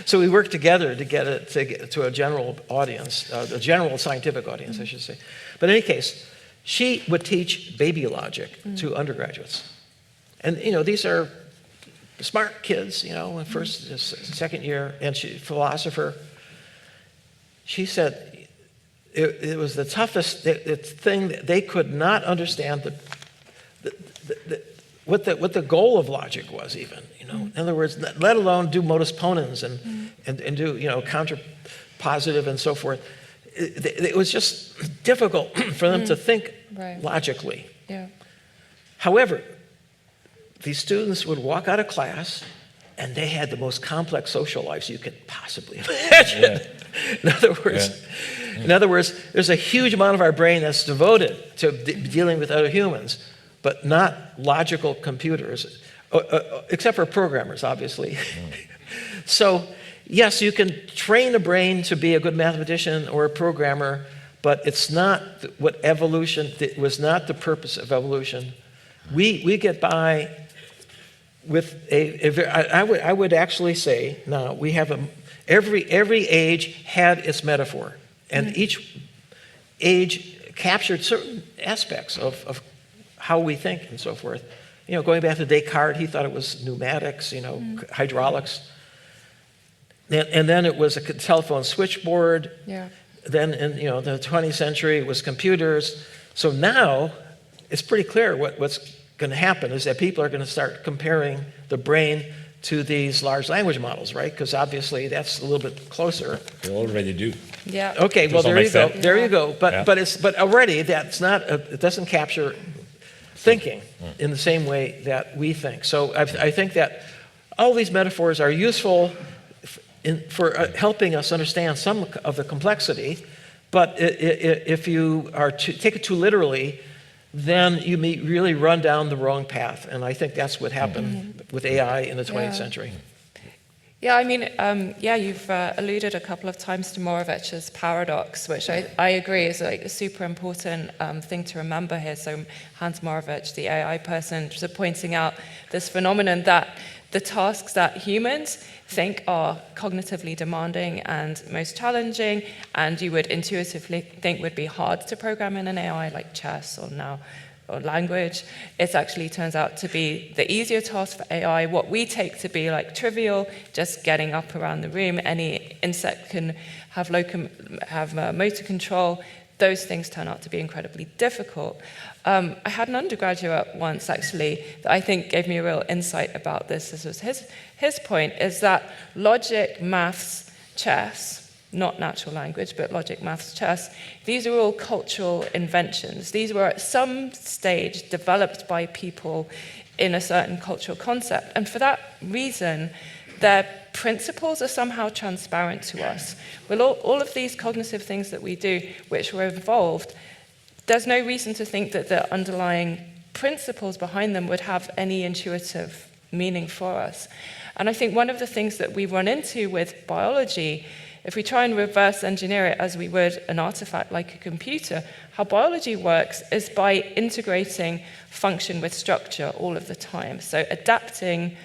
So we worked together to get it to a general audience, a general scientific audience, I should say. But in any case, she would teach baby logic to undergraduates. And, these are smart kids, first, second year, and philosopher. She said it was the toughest thing. That they could not understand what the goal of logic was, even. In other words, let alone do modus ponens and do counterpositive and so forth. It was just difficult for them to think logically. Yeah. However, these students would walk out of class and they had the most complex social lives you could possibly imagine. In other words, In other words, there's a huge amount of our brain that's devoted to dealing with other humans, but not logical computers, except for programmers, obviously. So, yes, you can train a brain to be a good mathematician or a programmer, but it's not what evolution, it was not the purpose of evolution. We get by with I would actually say, now, we have every age had its metaphor, and each age captured certain aspects of how we think and so forth. You know, going back to Descartes, he thought it was pneumatics, you know, hydraulics. And then it was a telephone switchboard. Yeah. Then in the 20th century, it was computers. So now it's pretty clear what's going to happen is that people are going to start comparing the brain to these large language models, right? Because obviously that's a little bit closer. We already do. Yeah. Okay, well, there you go. extent. There you go. Yeah. But already that's not it doesn't capture thinking in the same way that we think. So I think that all these metaphors are useful for helping us understand some of the complexity. But if you are to take it too literally, then you may really run down the wrong path. And I think that's what happened with AI in the 20th century. Yeah, I mean, you've alluded a couple of times to Morovich's paradox, which I agree is like a super important thing to remember here. So Hans Morovich, the AI person, just pointing out this phenomenon that the tasks that humans think are cognitively demanding and most challenging, and you would intuitively think would be hard to program in an AI, like chess or language, it actually turns out to be the easier task for AI. What we take to be like trivial, just getting up around the room, any insect can have motor control, those things turn out to be incredibly difficult. I had an undergraduate once, actually, that I think gave me a real insight about this. This was his point, is that logic, maths, chess, not natural language, but logic, maths, chess, these are all cultural inventions. These were at some stage developed by people in a certain cultural concept. And for that reason, their principles are somehow transparent to us. With all of these cognitive things that we do, which were evolved, there's no reason to think that the underlying principles behind them would have any intuitive meaning for us. And I think one of the things that we run into with biology, if we try and reverse engineer it as we would an artifact like a computer, how biology works is by integrating function with structure all of the time. So adapting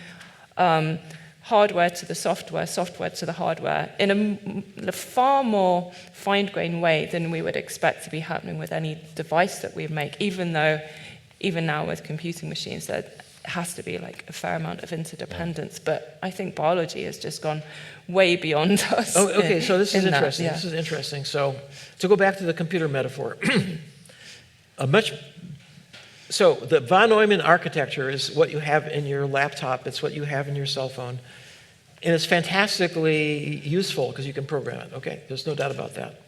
hardware to the software, software to the hardware, in a far more fine-grained way than we would expect to be happening with any device that we make, even now with computing machines, there has to be like a fair amount of interdependence. But I think biology has just gone way beyond us. Oh, okay, so this is interesting. Yeah. This is interesting. So to go back to the computer metaphor, so the von Neumann architecture is what you have in your laptop. It's what you have in your cell phone. And it's fantastically useful because you can program it. Okay, there's no doubt about that.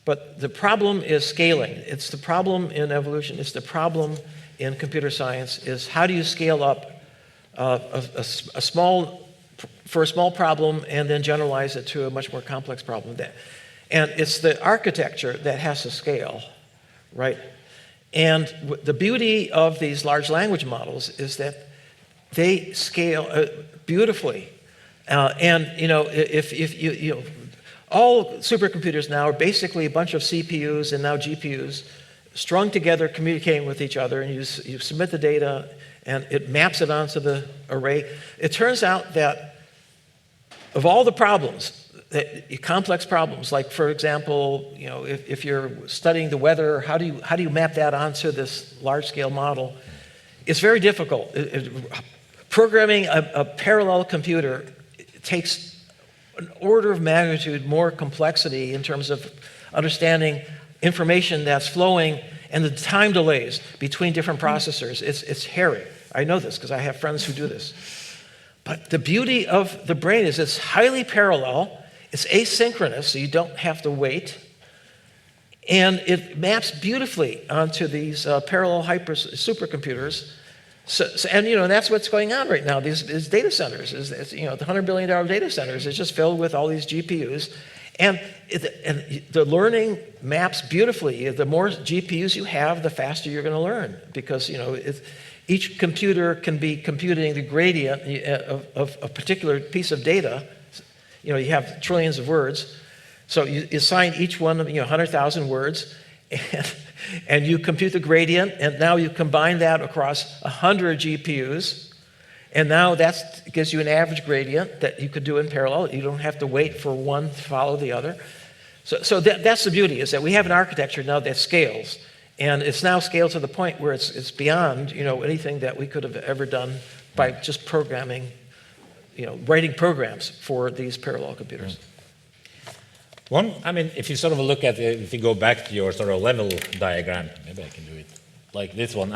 But the problem is scaling. It's the problem in evolution. It's the problem in computer science is how do you scale up a small problem and then generalize it to a much more complex problem. And it's the architecture that has to scale, right? And the beauty of these large language models is that they scale beautifully. And if you all supercomputers now are basically a bunch of CPUs and now GPUs strung together, communicating with each other, and you submit the data, and it maps it onto the array. It turns out that of all the problems, complex problems, like for example, if you're studying the weather, how do you map that onto this large-scale model? It's very difficult. Programming a parallel computer takes an order of magnitude more complexity in terms of understanding information that's flowing and the time delays between different processors. It's hairy. I know this because I have friends who do this. But the beauty of the brain is it's highly parallel. It's asynchronous, so you don't have to wait. And it maps beautifully onto these parallel supercomputers. And that's what's going on right now. These data centers, the $100 billion data centers is just filled with all these GPUs. And the learning maps beautifully. The more GPUs you have, the faster you're going to learn, because each computer can be computing the gradient of a particular piece of data. You have trillions of words, so you assign each one 100,000 words, and you compute the gradient, and now you combine that across 100 GPUs, and now that gives you an average gradient that you could do in parallel. You don't have to wait for one to follow the other. So that's the beauty, is that we have an architecture now that scales, and it's now scaled to the point where it's beyond anything that we could have ever done by just programming, writing programs for these parallel computers. If you sort of look at if you go back to your sort of level diagram, maybe I can do it like this one.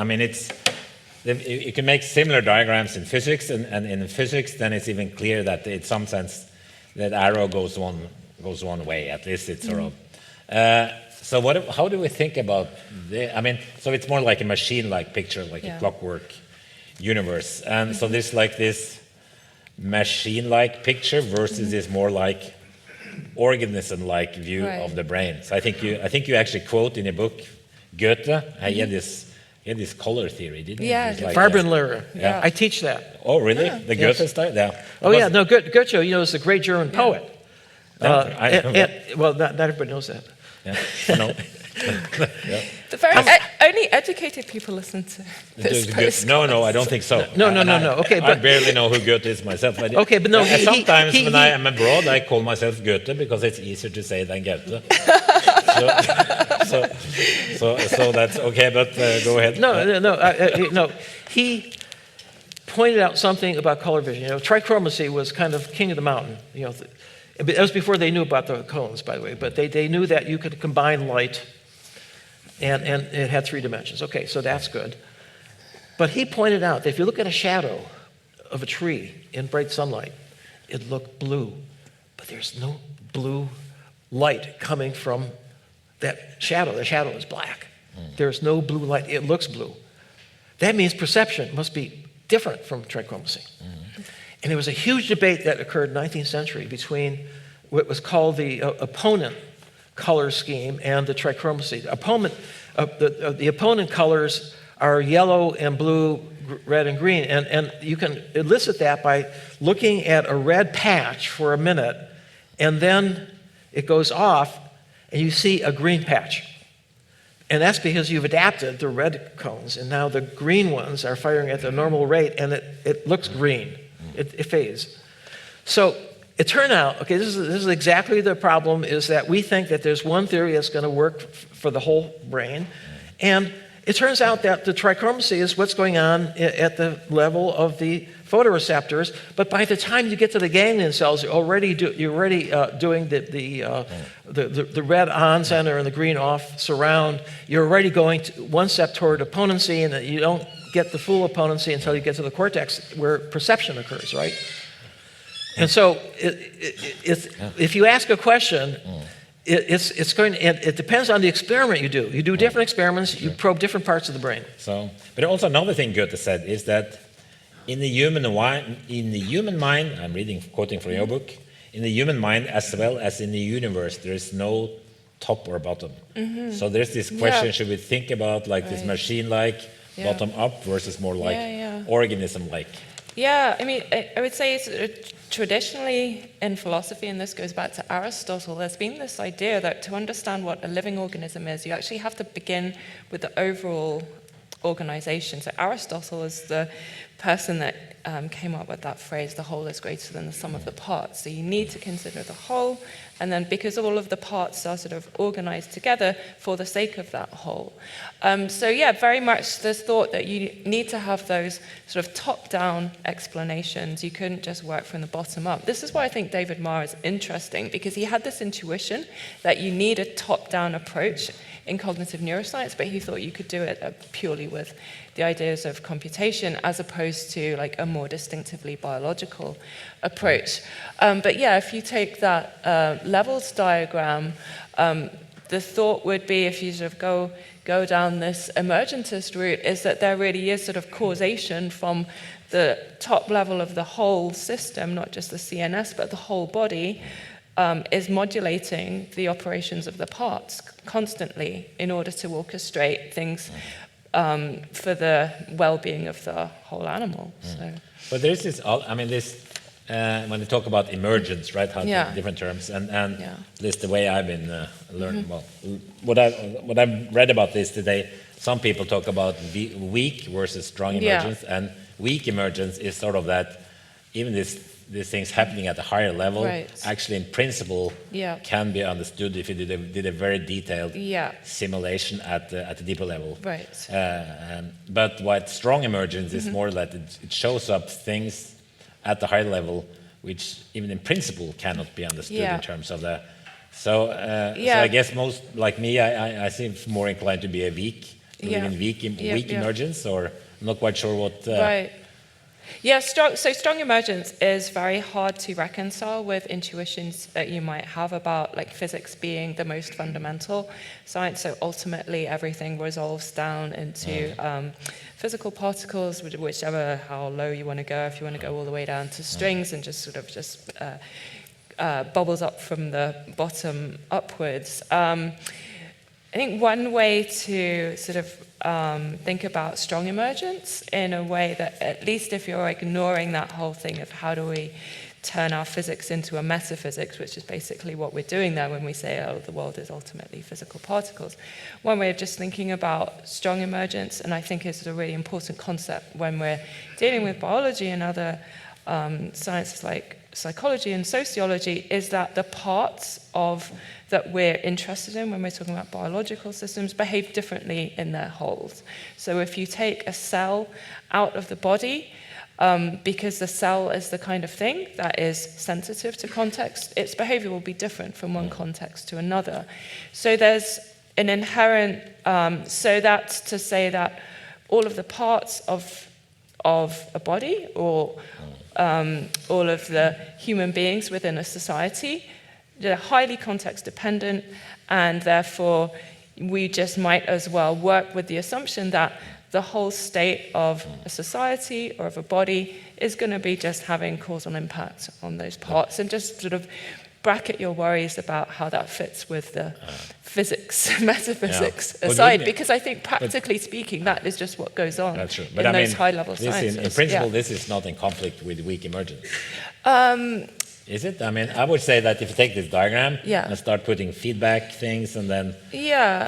You can make similar diagrams in physics, and in physics, then it's even clear that in some sense that arrow goes one way. At least it's sort of. So how do we think about so it's more like a machine-like picture, like a clockwork universe, and so there's like this machine-like picture versus this more like organism-like view of the brain. So I think you actually quote in your book Goethe. He had this color theory, didn't he? Yeah, Like Farbenlehre. Yeah. I teach that. Oh, really? The Goethe style? Yeah. Oh, yeah. No, Goethe, is a great German poet. Well, not everybody knows that. Yeah. No. Yeah. The only educated people listen to this post. No, I don't think so. No. Okay, I barely know who Goethe is myself. But no. Sometimes when I am abroad, I call myself Goethe because it's easier to say than Goethe. So that's okay. But go ahead. No. He pointed out something about color vision. Trichromacy was kind of king of the mountain. It was before they knew about the cones, by the way. But they knew that you could combine light. And it had 3 dimensions. Okay, so that's good. But he pointed out that if you look at a shadow of a tree in bright sunlight, it looked blue. But there's no blue light coming from that shadow. The shadow is black. There's no blue light. It looks blue. That means perception must be different from trichromacy. And there was a huge debate that occurred in the 19th century between what was called the opponent color scheme and the trichromacy. The opponent colors are yellow and blue, red and green, and you can elicit that by looking at a red patch for a minute, and then it goes off, and you see a green patch. And that's because you've adapted the red cones, and now the green ones are firing at the normal rate, and it looks green. It fades. So it turned out, okay, this is exactly the problem, is that we think that there's one theory that's going to work for the whole brain. And it turns out that the trichromacy is what's going on at the level of the photoreceptors. But by the time you get to the ganglion cells, you're already doing the red on center and the green off surround. You're already going one step toward opponency, and you don't get the full opponency until you get to the cortex where perception occurs, right? And so, if you ask a question, it depends on the experiment you do. You do different experiments. You probe different parts of the brain. So, but also another thing Goethe said is that in the human mind, I'm quoting from your book, in the human mind as well as in the universe, there is no top or bottom. So there's this question: should we think about this machine-like, bottom-up versus more like organism-like? Yeah, I would say traditionally in philosophy, and this goes back to Aristotle, there's been this idea that to understand what a living organism is, you actually have to begin with the overall organization. So Aristotle is the person that came up with that phrase, the whole is greater than the sum of the parts. So you need to consider the whole, and then because all of the parts are sort of organized together for the sake of that whole. Very much this thought that you need to have those sort of top-down explanations. You couldn't just work from the bottom up. This is why I think David Marr is interesting, because he had this intuition that you need a top-down approach in cognitive neuroscience, but he thought you could do it purely with the ideas of computation as opposed to a more distinctively biological approach. If you take that levels diagram, the thought would be, if you sort of go down this emergentist route, is that there really is sort of causation from the top level of the whole system, not just the CNS, but the whole body, is modulating the operations of the parts constantly in order to orchestrate things for the well-being of the whole animal. So. But there's this, I mean, this, when they talk about emergence, right, how different terms, and at least the way I've been learning, well, what I've read about this today, some people talk about weak versus strong emergence, and weak emergence is sort of that, even these things happening at a higher level, actually in principle can be understood if you did a very detailed simulation at the deeper level. But what strong emergence is more that it shows up things at the higher level which even in principle cannot be understood in terms of the... So I guess most, like me, I seem more inclined to be a weak emergence, or I'm not quite sure what... Yeah, strong emergence is very hard to reconcile with intuitions that you might have about like physics being the most fundamental science. So ultimately everything resolves down into physical particles, how low you want to go, if you want to go all the way down to strings and just bubbles up from the bottom upwards. I think one way to sort of think about strong emergence in a way that, at least if you're ignoring that whole thing of how do we turn our physics into a metaphysics, which is basically what we're doing there when we say, oh, the world is ultimately physical particles. One way of just thinking about strong emergence, and I think is a really important concept when we're dealing with biology and other sciences like psychology and sociology, is that the parts of that we're interested in when we're talking about biological systems behave differently in their wholes. So if you take a cell out of the body, because the cell is the kind of thing that is sensitive to context, its behavior will be different from one context to another. So there's an inherent, so that's to say that all of the parts of a body, or all of the human beings within a society, they're highly context dependent, and therefore we just might as well work with the assumption that the whole state of a society or of a body is going to be just having causal impact on those parts, and just sort of bracket your worries about how that fits with the physics, metaphysics aside, because I think practically speaking, that is just what goes on in those high-level sciences. In principle, this is not in conflict with weak emergence. Is it? I mean, I would say that if you take this diagram and start putting feedback things and then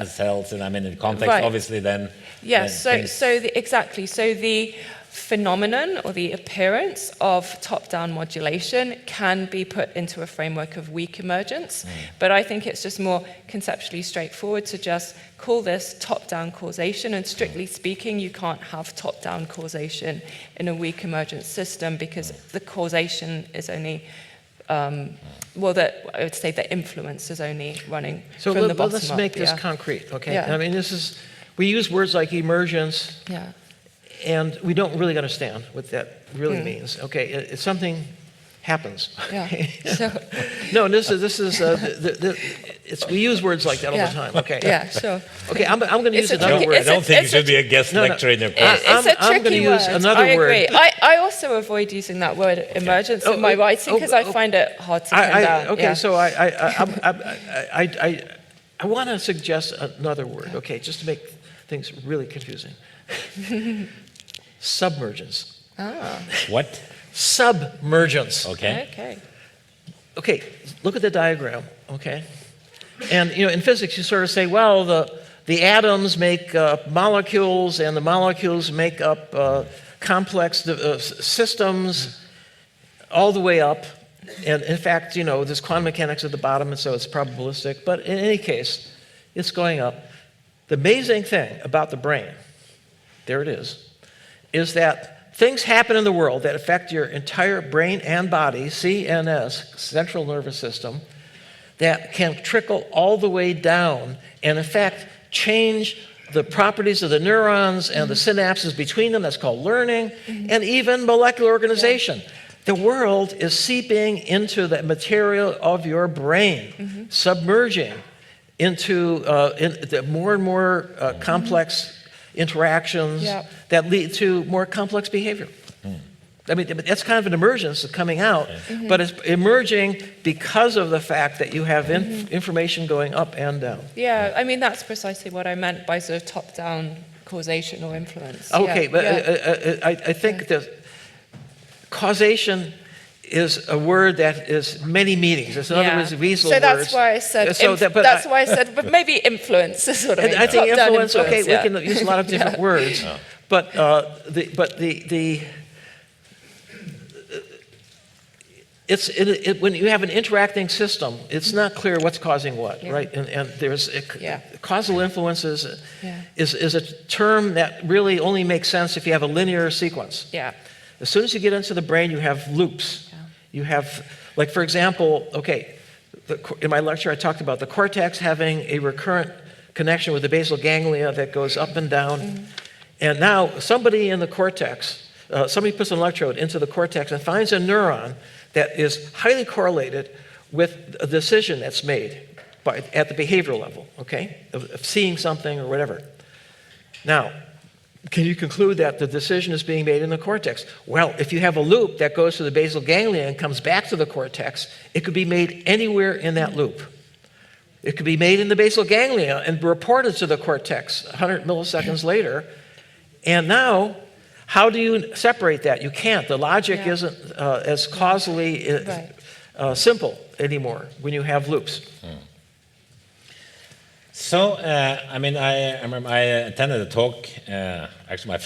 cells, and I mean in context, obviously then... Exactly. So the phenomenon or the appearance of top-down modulation can be put into a framework of weak emergence, but I think it's just more conceptually straightforward to just call this top-down causation, and strictly speaking, you can't have top-down causation in a weak emergence system because the causation is only... I would say the influence is only running from the bottom up. Let's make this concrete, okay? I mean, we use words like emergence, and we don't really understand what that really means. Okay, it's something happens. No, we use words like that all the time. Okay. Okay, I'm going to use another word. I don't think you should be a guest lecturer in your course. I'm going to use another word. I also avoid using that word emergence in my writing because I find it hard to pin down. Okay, so I want to suggest another word. Okay, just to make things really confusing. Submergence. What? Submergence. Okay. Okay, look at the diagram, okay? And, in physics, you sort of say, well, the atoms make molecules, and the molecules make up complex systems all the way up. And, in fact, there's quantum mechanics at the bottom, and so it's probabilistic. But in any case, it's going up. The amazing thing about the brain, there it is that things happen in the world that affect your entire brain and body, CNS, central nervous system, that can trickle all the way down and, in fact, change the properties of the neurons and the synapses between them. That's called learning, and even molecular organization. The world is seeping into the material of your brain, submerging into more and more complex interactions that lead to more complex behavior. I mean, that's kind of an emergence coming out, but it's emerging because of the fact that you have information going up and down. Yeah, I mean, that's precisely what I meant by sort of top-down causation or influence. Okay, Yeah, but yeah. I think that causation is a word that is many meanings. It's in other words, weasel so words. that's why I said, that's why I said, but maybe influence is sort of I think top-down influence, okay, yeah. we can use a lot of different words, but when you have an interacting system, it's not clear what's causing what, right? And there's causal influence is a term that really only makes sense if you have a linear sequence. Yeah. As soon as you get into the brain, you have loops. Yeah. You have, like for example, in my lecture I talked about the cortex having a recurrent connection with the basal ganglia that goes up and down. And now somebody in the cortex, somebody puts an electrode into the cortex and finds a neuron that is highly correlated with a decision that's made at the behavioral level, of seeing something or whatever. Now, can you conclude that the decision is being made in the cortex? Well, if you have a loop that goes to the basal ganglia and comes back to the cortex, it could be made anywhere in that loop. It could be made in the basal ganglia and reported to the cortex 100 milliseconds later. And now, how do you separate that? You can't. The logic isn't as causally simple anymore when you have loops. So, I mean, I remember I attended a talk, actually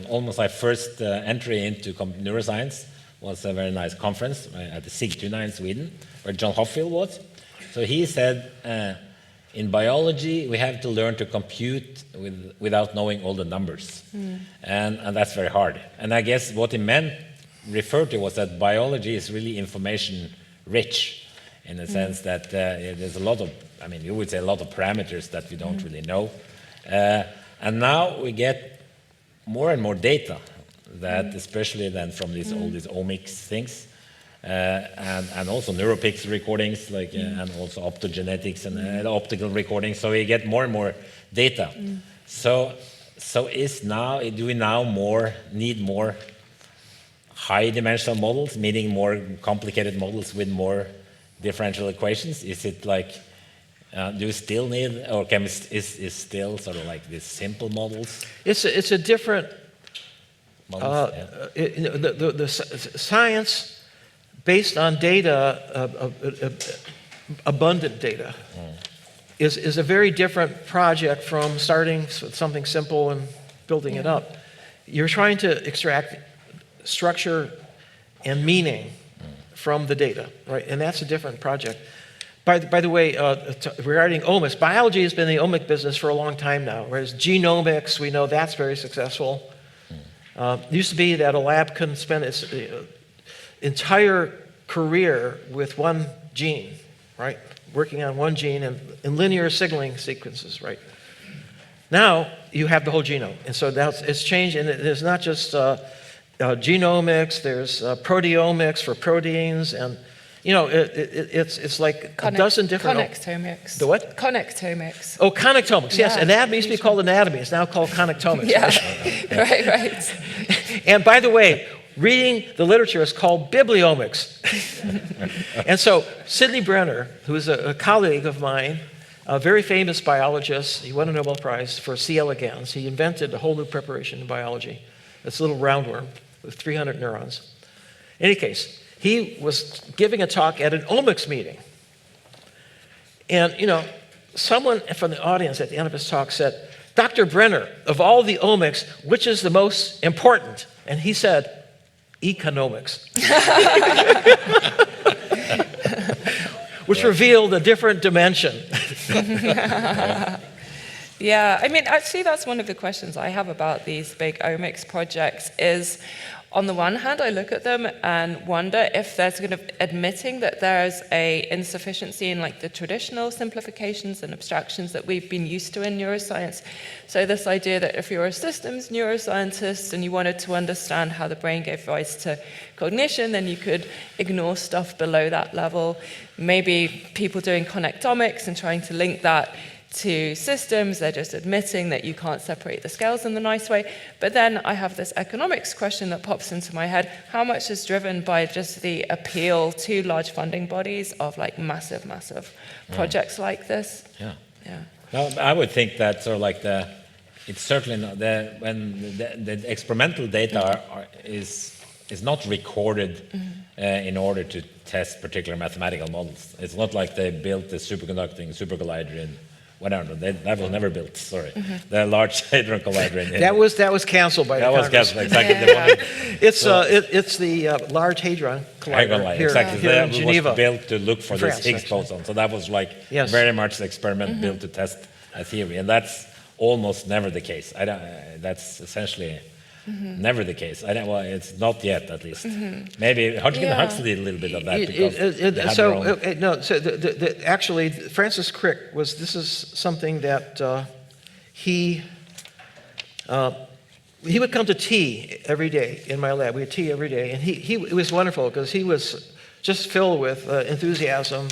almost my first entry into neuroscience was a very nice conference at the Sigtuna in Sweden, where John Hoffield was. So he said, in biology, we have to learn to compute without knowing all the numbers. And that's very hard. And I guess what he referred to was that biology is really information rich in the sense that there's a lot of, I mean, you would say a lot of parameters that we don't really know. And now we get more and more data that especially then from all these omics things, and also neuropics recordings, like and also optogenetics and optical recordings. So we get more and more data. So do we now need more high-dimensional models, meaning more complicated models with more differential equations? Is it like do we still need, or is still sort of like these simple models? It's a different models, the science based on data, abundant data, is a very different project from starting with something simple and building it up. You're trying to extract structure and meaning from the data, right? And that's a different project. By the way, regarding omics, biology has been in the omic business for a long time now, whereas genomics, we know that's very successful. It used to be that a lab couldn't spend its entire career with one gene, right? Working on one gene and in linear signaling sequences, right? Now you have the whole genome, and so it's changed, and there's not just genomics, there's proteomics for proteins, and it's like a dozen different... Connectomics. The what? Connectomics. Oh, connectomics, yes. Anatomy used to be called anatomy. It's now called connectomics. Yeah, right. And by the way, reading the literature is called bibliomics. And so Sidney Brenner, who is a colleague of mine, a very famous biologist, he won a Nobel Prize for C. elegans. He invented a whole new preparation in biology. It's a little roundworm with 300 neurons. In any case, he was giving a talk at an omics meeting. And, someone from the audience at the end of his talk said, "Dr. Brenner, of all the omics, which is the most important?" And he said, "Economics." Which revealed a different dimension. Yeah, I mean, actually, that's one of the questions I have about these big omics projects is, on the one hand, I look at them and wonder if there's kind of admitting that there's a insufficiency in like the traditional simplifications and abstractions that we've been used to in neuroscience. So this idea that if you're a systems neuroscientist and you wanted to understand how the brain gave rise to cognition, then you could ignore stuff below that level. Maybe people doing connectomics and trying to link that to systems. They're just admitting that you can't separate the scales in the nice way. But then I have this economics question that pops into my head. How much is driven by just the appeal to large funding bodies of like massive projects like this? Yeah. Yeah. No, I would think that sort of like it's certainly not when the experimental data is not recorded in order to test particular mathematical models. It's not like they built the superconducting supercollider in whatever. That was never built. Sorry, the Large Hadron Collider. That was canceled by the that was Congress. canceled exactly. Yeah. It's the Large Hadron Collider here, exactly. here in That Geneva. was built to look for France, this Higgs actually. boson. So that was like Yes. very much the experiment built to test a theory, and that's almost never the case. That's essentially never the case. Well, it's not yet, at least. Maybe Hodgkin and Huxley did a little bit of that because they had their own. Actually, Francis Crick this is something that he would come to tea every day in my lab. We had tea every day, and it was wonderful because he was just filled with enthusiasm,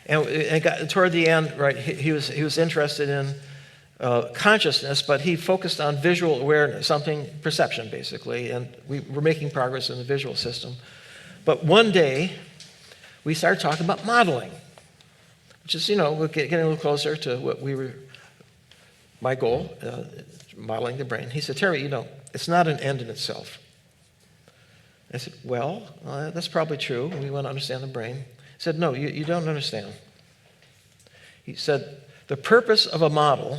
and toward the end, right, he was interested in consciousness, but he focused on visual awareness, perception basically, and we were making progress in the visual system. But one day, we started talking about modeling, which is, we're getting a little closer to what my goal, modeling the brain. He said, Terry, it's not an end in itself. I said, well, that's probably true. We want to understand the brain. He said, no, you don't understand. He said, the purpose of a model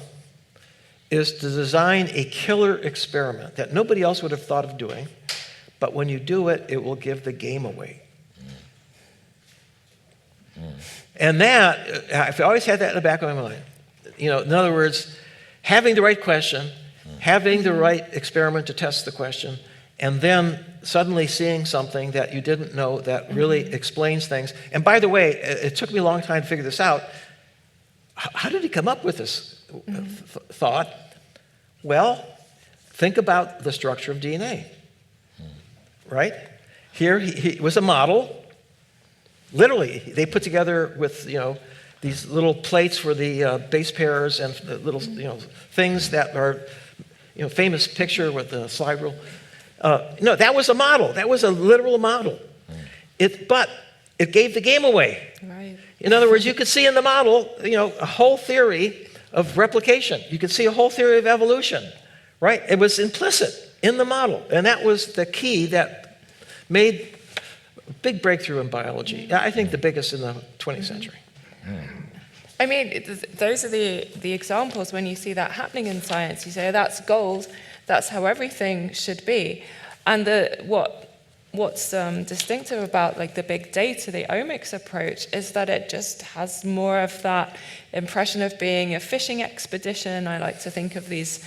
is to design a killer experiment that nobody else would have thought of doing, but when you do it, it will give the game away. And that, I've always had that in the back of my mind. In other words, having the right question, having the right experiment to test the question, and then suddenly seeing something that you didn't know that really explains things. And by the way, it took me a long time to figure this out. How did he come up with this thought? Well, think about the structure of DNA, right? Here he was a model. Literally, they put together with, these little plates for the base pairs and little, things that are, famous picture with the slide rule. No, that was a model. That was a literal model. But it gave the game away. Right. In other words, you could see in the model, a whole theory of replication. You could see a whole theory of evolution, right? It was implicit in the model. And that was the key that made a big breakthrough in biology. I think the biggest in the 20th century. I mean, those are the examples when you see that happening in science. You say, that's gold, that's how everything should be. And what's distinctive about like the big data, the omics approach, is that it just has more of that impression of being a fishing expedition. I like to think of these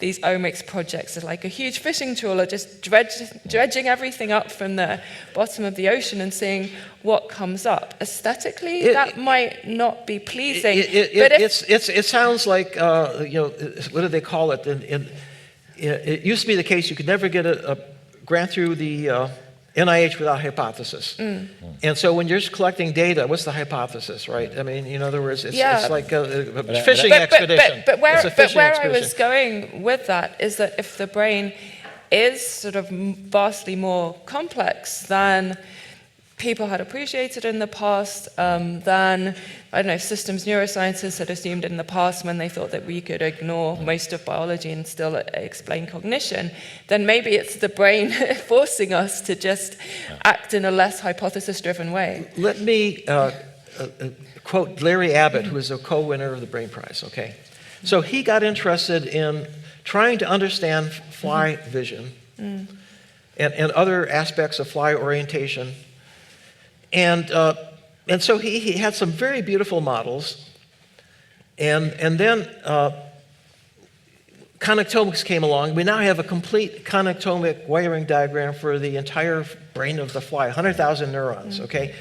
omics projects as like a huge fishing trawler just dredging everything up from the bottom of the ocean and seeing what comes up. Aesthetically, that might not be pleasing. It sounds like, what do they call it? It used to be the case you could never get a grant through the NIH without hypothesis. And so when you're just collecting data, what's the hypothesis, right? I mean, in other words, it's like a fishing expedition. But where I was going with that is that if the brain is sort of vastly more complex than people had appreciated in the past, than, I don't know, systems neuroscientists had assumed in the past when they thought that we could ignore most of biology and still explain cognition, then maybe it's the brain forcing us to just act in a less hypothesis-driven way. Let me quote Larry Abbott, who is a co-winner of the Brain Prize, okay? So he got interested in trying to understand fly vision and other aspects of fly orientation. And so he had some very beautiful models, and then connectomics came along. We now have a complete connectomic wiring diagram for the entire brain of the fly, 100,000 neurons, okay?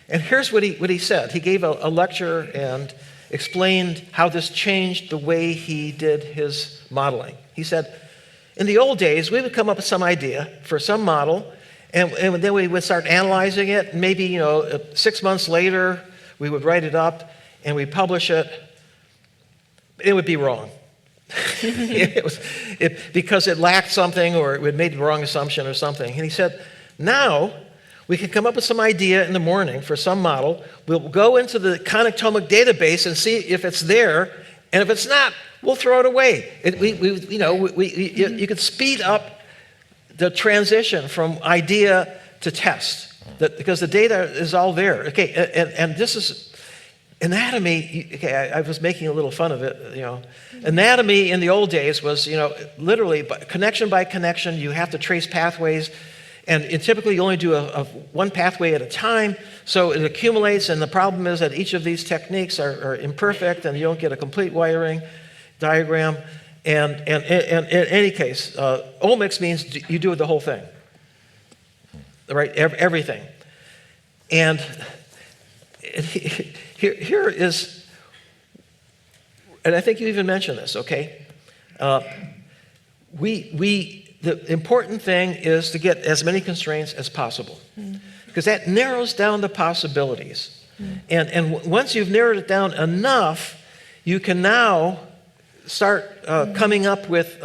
And here's what he said. He gave a lecture and explained how this changed the way he did his modeling. He said, in the old days, we would come up with some idea for some model, and then we would start analyzing it. Maybe 6 months later, we would write it up and we publish it. it would be wrong. Because it lacked something or it made the wrong assumption or something. And he said, now we can come up with some idea in the morning for some model. We'll go into the connectomic database and see if it's there. And if it's not, we'll throw it away. You could speed up the transition from idea to test because the data is all there. Okay, and this is anatomy. Okay, I was making a little fun of it. Anatomy in the old days was literally connection by connection. You have to trace pathways, and typically you only do one pathway at a time. So it accumulates, and the problem is that each of these techniques are imperfect, and you don't get a complete wiring diagram. And in any case, omics means you do the whole thing, right? Everything. And here is, and I think you even mentioned this, okay? The important thing is to get as many constraints as possible, because that narrows down the possibilities. And once you've narrowed it down enough, you can now start coming up with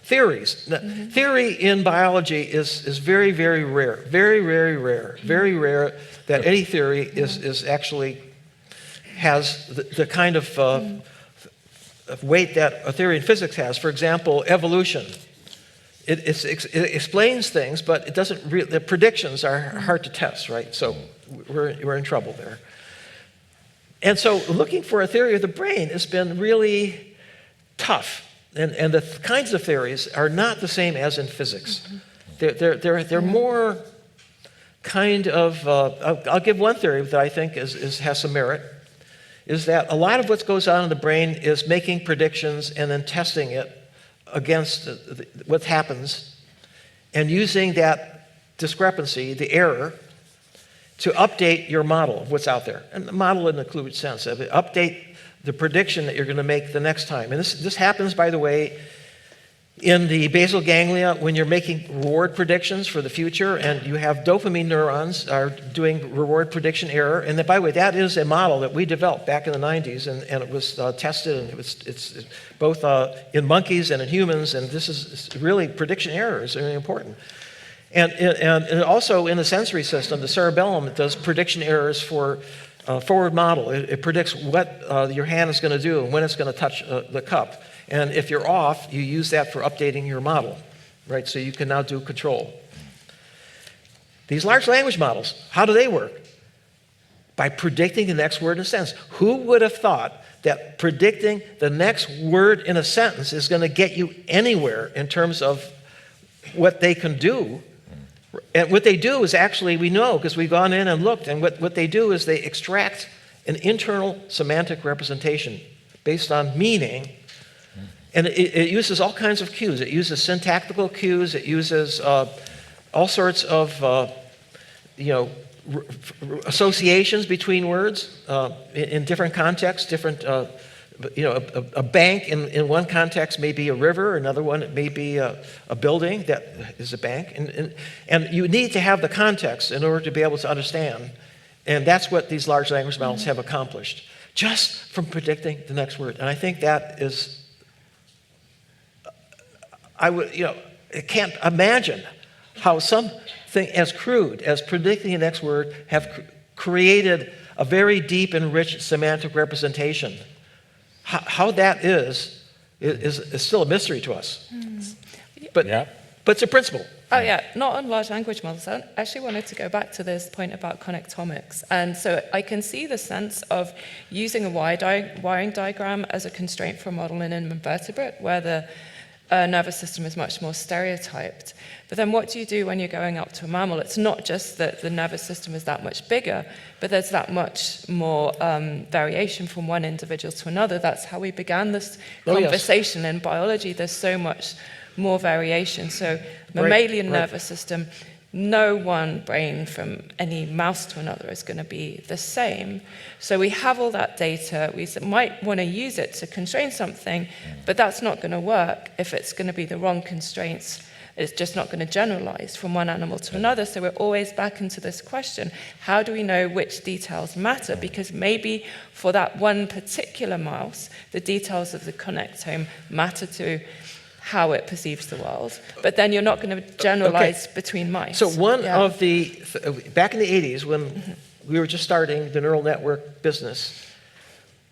theories. Now, theory in biology is very, very rare. Very, very rare. Very rare that any theory is actually has the kind of weight that a theory in physics has. For example, evolution. It explains things, but it doesn't. The predictions are hard to test, right? So we're in trouble there. And so looking for a theory of the brain has been really tough. And the kinds of theories are not the same as in physics. They're more kind of. I'll give one theory that I think has some merit. Is that a lot of what goes on in the brain is making predictions and then testing it against what happens, and using that discrepancy, the error, to update your model of what's out there. And the model in the included sense of it, update the prediction that you're going to make the next time. And this happens, by the way, in the basal ganglia when you're making reward predictions for the future, and you have dopamine neurons are doing reward prediction error. And by the way, that is a model that we developed back in the 90s, and it was tested, and it's both in monkeys and in humans, and this is really prediction error is really important. And also in the sensory system, the cerebellum does prediction errors for forward model. It predicts what your hand is going to do and when it's going to touch the cup. And if you're off, you use that for updating your model, right? So you can now do control. These large language models, how do they work? By predicting the next word in a sentence. Who would have thought that predicting the next word in a sentence is going to get you anywhere in terms of what they can do? And what they do is actually, we know because we've gone in and looked, and what they do is they extract an internal semantic representation based on meaning. And it uses all kinds of cues. It uses syntactical cues. It uses all sorts of, associations between words in different contexts. Different, a bank in one context may be a river. Another one it may be a building that is a bank. And you need to have the context in order to be able to understand. And that's what these large language models have accomplished, just from predicting the next word. And I think that is. I can't imagine how something as crude as predicting the next word have created a very deep and rich semantic representation. How that is still a mystery to us. But it's a principle. Oh yeah, not on large language models. I actually wanted to go back to this point about connectomics. And so I can see the sense of using a wiring diagram as a constraint for a model in an invertebrate, where the nervous system is much more stereotyped. But then what do you do when you're going up to a mammal? It's not just that the nervous system is that much bigger, but there's that much more variation from one individual to another. That's how we began this conversation. In biology, there's so much more variation. So mammalian nervous system, no one brain from any mouse to another is going to be the same. So we have all that data. We might want to use it to constrain something, but that's not going to work if it's going to be the wrong constraints It's just not going to generalize from one animal to another. So we're always back into this question, how do we know which details matter? Because maybe for that one particular mouse, the details of the connectome matter to how it perceives the world. But then you're not going to generalize between mice. So one of the, back in the 80s, when we were just starting the neural network business,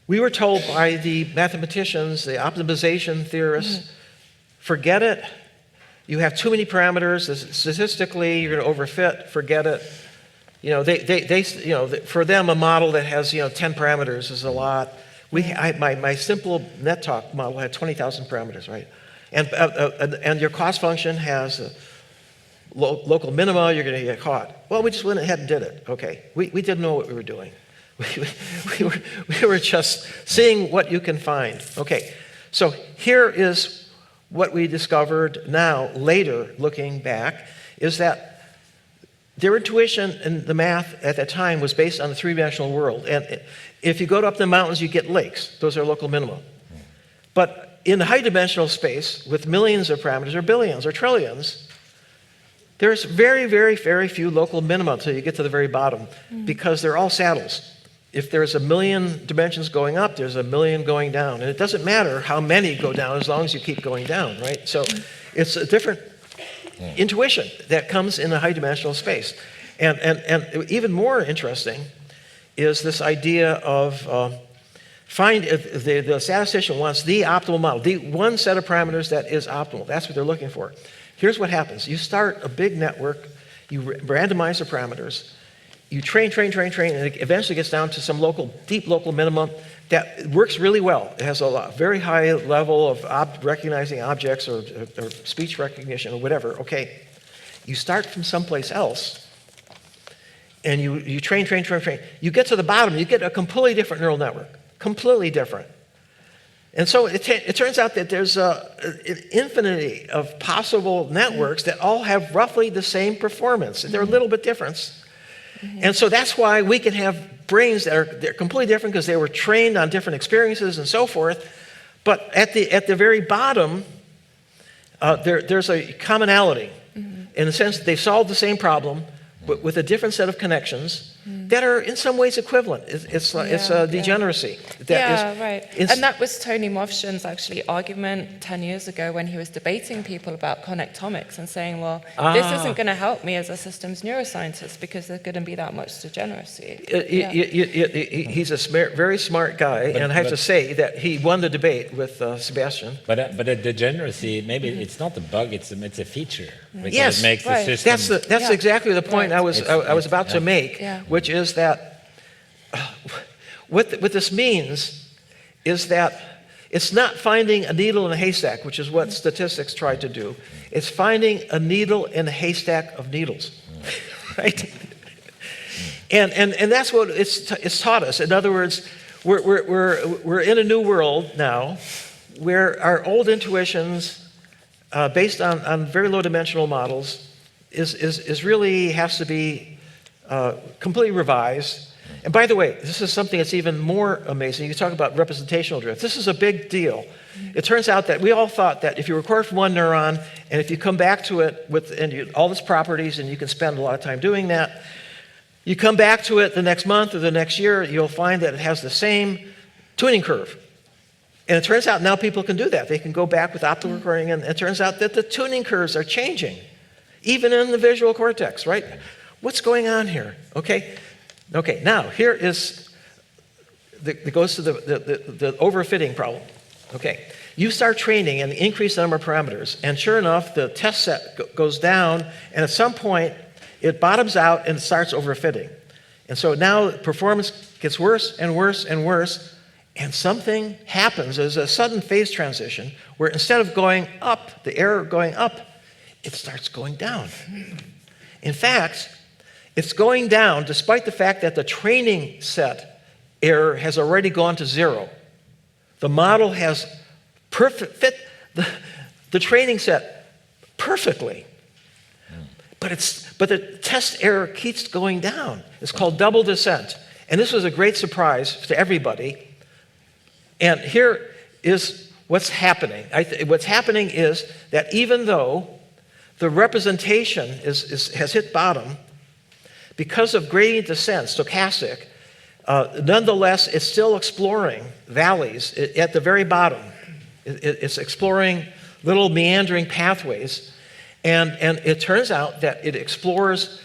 we were told by the mathematicians, the optimization theorists, forget it. You have too many parameters. Statistically, you're going to overfit. Forget it. You know, for them, a model that has 10 parameters is a lot. My simple NetTalk model had 20,000 parameters, right? And your cost function has a local minima. You're going to get caught. Well, we just went ahead and did it. Okay, we didn't know what we were doing. We were just seeing what you can find. Okay, so here is what we discovered now, later, looking back, is that their intuition in the math at that time was based on the three-dimensional world. And if you go up the mountains, you get lakes. Those are local minima. But in the high-dimensional space, with millions of parameters, or billions, or trillions, there's very, very, very few local minima until you get to the very bottom, because they're all saddles. If there's a million dimensions going up, there's a million going down. And it doesn't matter how many go down as long as you keep going down, right? So it's a different intuition that comes in the high-dimensional space. And even more interesting is this idea of if the statistician wants the optimal model, the one set of parameters that is optimal. That's what they're looking for. Here's what happens. You start a big network, you randomize the parameters, you train, and it eventually gets down to some deep local minimum that works really well. It has a very high level of recognizing objects or speech recognition or whatever. Okay, you start from someplace else, and you train. You get to the bottom, you get a completely different neural network, completely different. And so it turns out that there's an infinity of possible networks that all have roughly the same performance. They're a little bit different. And so that's why we can have brains they're completely different, because they were trained on different experiences and so forth. But at the very bottom, there's a commonality in the sense that they solved the same problem, but with a different set of connections that are in some ways equivalent. It's a degeneracy. Right. And that was Tony Movshan's actually argument 10 years ago when he was debating people about connectomics and saying, well, this isn't going to help me as a systems neuroscientist because there's going to be that much degeneracy. He's a very smart guy, and I have to say that he won the debate with Sebastian. But the degeneracy, maybe it's not a bug, it's a feature. Because yes, it makes the system... That's exactly the point I was about to make, which is that what this means is that it's not finding a needle in a haystack, which is what statistics try to do. It's finding a needle in a haystack of needles, right? And that's what it's taught us. In other words, we're in a new world now where our old intuitions, based on very low dimensional models, is really has to be completely revised. And by the way, this is something that's even more amazing. You talk about representational drift. This is a big deal. It turns out that we all thought that if you record from one neuron, and if you come back to it with all its properties, and you can spend a lot of time doing that, you come back to it the next month or the next year, you'll find that it has the same tuning curve. And it turns out now people can do that. They can go back with optical recording, and it turns out that the tuning curves are changing, even in the visual cortex, right? What's going on here? Okay, now here is, it goes to the overfitting problem. Okay, you start training and increase the number of parameters, and sure enough, the test set goes down, and at some point, it bottoms out and it starts overfitting. And so now performance gets worse and worse and worse, and something happens. There's a sudden phase transition where instead of going up, the error going up, it starts going down. In fact, it's going down despite the fact that the training set error has already gone to 0. The model has fit the training set perfectly. But the test error keeps going down. It's called double descent. And this was a great surprise to everybody. And here is what's happening. What's happening is that even though the representation has hit bottom because of gradient descent, stochastic. Nonetheless, it's still exploring valleys at the very bottom. It's exploring little meandering pathways. And it turns out that it explores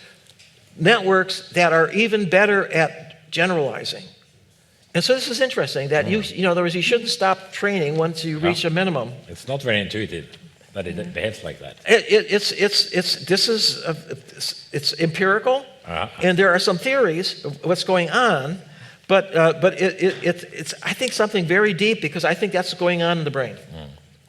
networks that are even better at generalizing. And so this is interesting that in other words, you shouldn't stop training once you reach a minimum. It's not very intuitive, but it behaves like that. It's empirical, and there are some theories of what's going on, but it's I think something very deep, because I think that's going on in the brain.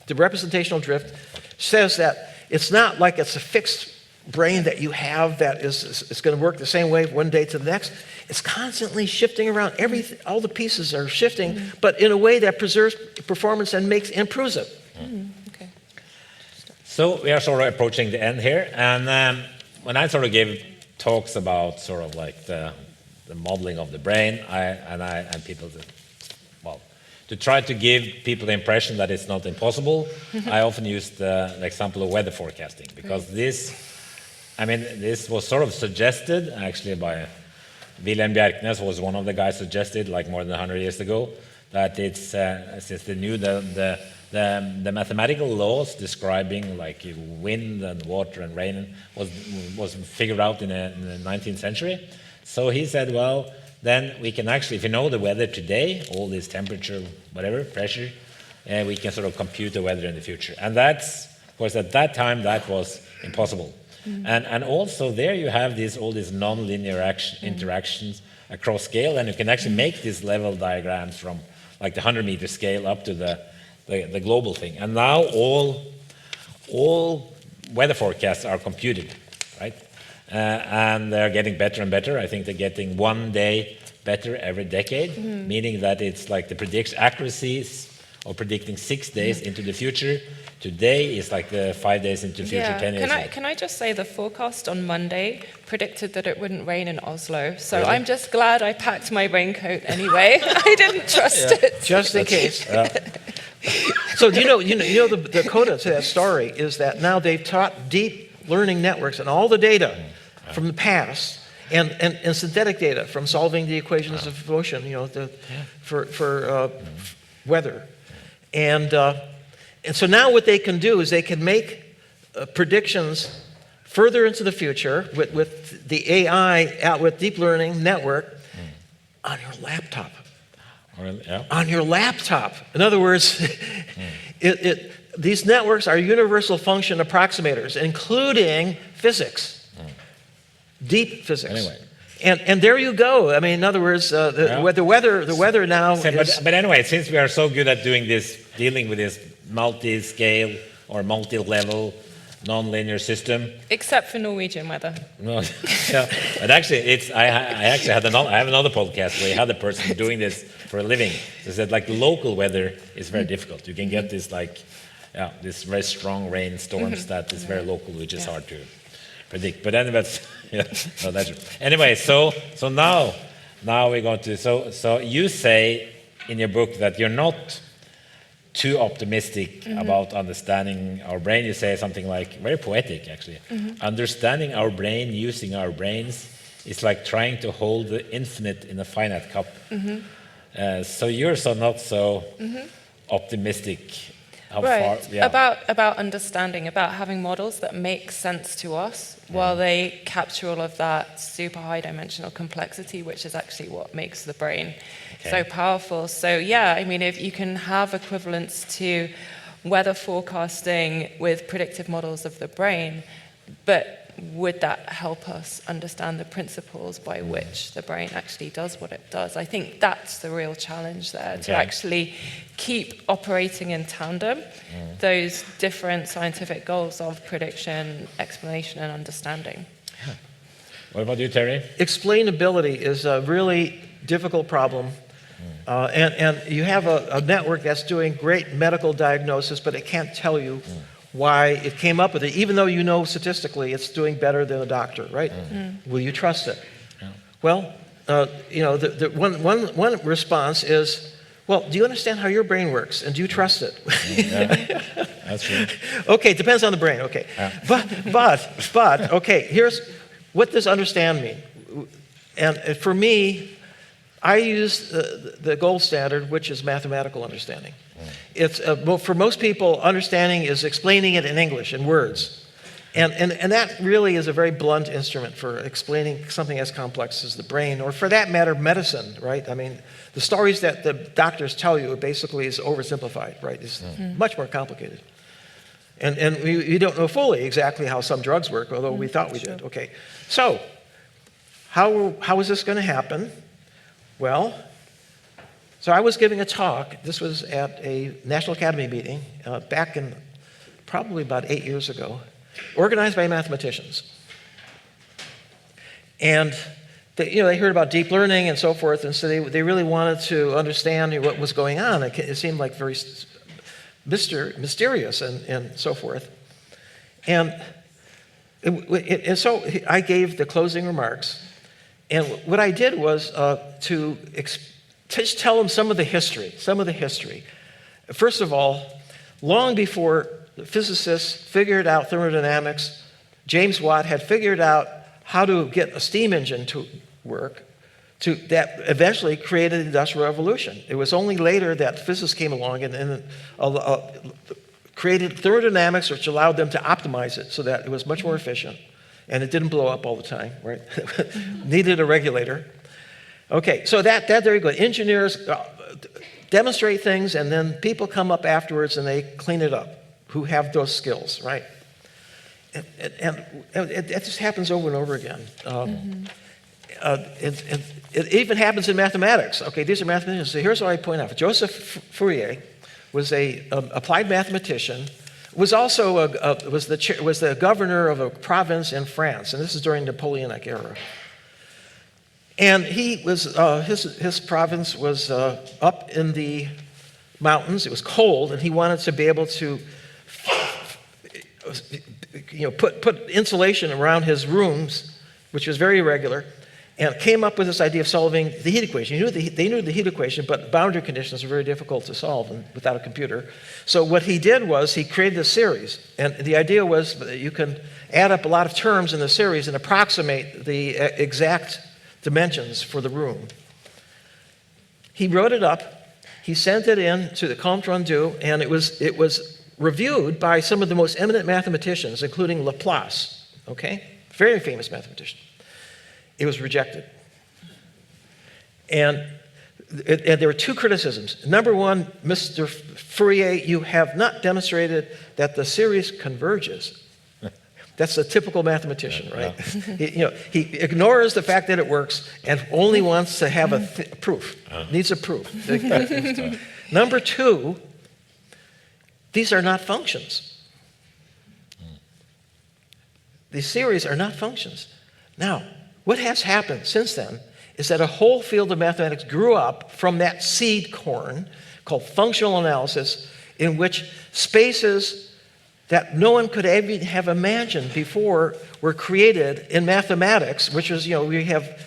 The representational drift says that it's not like it's a fixed brain that you have that is going to work the same way one day to the next. It's constantly shifting around. All the pieces are shifting, but in a way that preserves performance and improves it. Okay. So we are sort of approaching the end here, and when I sort of gave talks about sort of like the modeling of the brain, to try to give people the impression that it's not impossible, I often use the example of weather forecasting, because this was sort of suggested actually by Wilhelm Bjerknes, was one of the guys suggested like more than 100 years ago, that it's since they knew the mathematical laws describing like wind and water and rain was figured out in the 19th century. So he said, well, then we can actually, if you know the weather today, all this temperature, whatever, pressure, we can sort of compute the weather in the future. And that's, of course, at that time, that was impossible. And also there you have all these non-linear interactions across scale, and you can actually make these level diagrams from like the 100-meter scale up to the global thing. And now all weather forecasts are computed, right? And they're getting better and better. I think they're getting one day better every decade, meaning that it's like the prediction accuracies of predicting 6 days into the future. Today is like the 5 days into the future, 10 years. Can I just say the forecast on Monday predicted that it wouldn't rain in Oslo. So Really? I'm just glad I packed my raincoat anyway. I didn't trust it. Just in case. So you know the coda to that story is that now they've taught deep learning networks and all the data from the past and synthetic data from solving the equations of motion, for weather, and so now what they can do is they can make predictions further into the future with the AI with deep learning network on your laptop. On your laptop. In other words, these networks are universal function approximators, including physics, deep physics. Anyway. And there you go. I mean, in other words, the weather now is... But anyway, since we are so good at doing this, dealing with this multi-scale or multi-level non-linear system. Except for Norwegian weather. No, yeah, but actually, I have another podcast where I had a person doing this for a living. They said like local weather is very difficult. You can get this this very strong rainstorms that is very local, which is hard to predict. But anyway, anyway, so now we're going to so you say in your book that you're not too optimistic about understanding our brain. You say something like, very poetic actually, understanding our brain using our brains is like trying to hold the infinite in a finite cup. So you're not so optimistic. How far, about understanding, about having models that make sense to us while they capture all of that super high dimensional complexity, which is actually what makes the brain so powerful. So I mean, if you can have equivalents to weather forecasting with predictive models of the brain, but would that help us understand the principles by which the brain actually does what it does? I think that's the real challenge there, to actually keep operating in tandem those different scientific goals of prediction, explanation, and understanding. What about you, Terry? Explainability is a really difficult problem. And you have a network that's doing great medical diagnosis, but it can't tell you why it came up with it, even though you know statistically it's doing better than a doctor, right? Will you trust it? Well, the one response is, well, do you understand how your brain works, and do you trust it? That's true. Okay, it depends on the brain. Okay, but okay. Here's what does understand mean, and for me, I use the gold standard, which is mathematical understanding. It's for most people, understanding is explaining it in English in words. And that really is a very blunt instrument for explaining something as complex as the brain, or for that matter, medicine, right? I mean, the stories that the doctors tell you basically is oversimplified, right? It's much more complicated. And we don't know fully exactly how some drugs work, although we thought we did. Okay, so how is this going to happen? Well, so I was giving a talk. This was at a National Academy meeting back in probably about 8 years ago, organized by mathematicians. And they heard about deep learning and so forth, and so they really wanted to understand what was going on. It seemed like very mysterious and so forth. And so I gave the closing remarks, and what I did was to just tell them some of the history. First of all, long before the physicists figured out thermodynamics, James Watt had figured out how to get a steam engine to work, that eventually created the Industrial Revolution. It was only later that physicists came along and created thermodynamics, which allowed them to optimize it so that it was much more efficient, and it didn't blow up all the time, right? Needed a regulator. Okay, so that there you go. Engineers demonstrate things, and then people come up afterwards and they clean it up, who have those skills, right? And it just happens over and over again. It even happens in mathematics. Okay, these are mathematicians. So here's what I point out. Joseph Fourier was an applied mathematician. Was also was the governor of a province in France, and this is during the Napoleonic era. And he was his province was up in the mountains. It was cold, and he wanted to be able to put insulation around his rooms, which was very irregular, and came up with this idea of solving the heat equation. They knew the heat equation, but boundary conditions are very difficult to solve without a computer. So what he did was he created a series, and the idea was that you can add up a lot of terms in the series and approximate the exact dimensions for the room. He wrote it up, he sent it in to the Compte Rendu, and it was reviewed by some of the most eminent mathematicians, including Laplace, okay? Very famous mathematician. It was rejected. And there were two criticisms. Number one, Mr. Fourier, you have not demonstrated that the series converges. That's a typical mathematician, right? He ignores the fact that it works and only wants to have a proof. Needs a proof. Number two, these are not functions. These series are not functions. Now, what has happened since then is that a whole field of mathematics grew up from that seed corn called functional analysis, in which spaces that no one could ever have imagined before were created in mathematics, which is, we have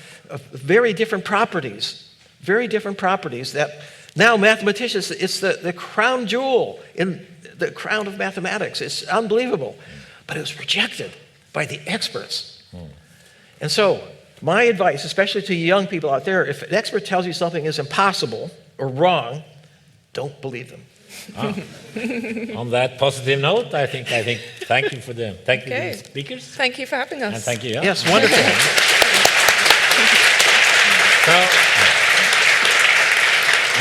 very different properties that now mathematicians, it's the crown jewel in the crown of mathematics. It's unbelievable. But it was rejected by the experts. And so my advice, especially to young people out there, if an expert tells you something is impossible or wrong, don't believe them. On that positive note, I think thank you to the speakers. Thank you for having us. And thank you. Yes, wonderful. So,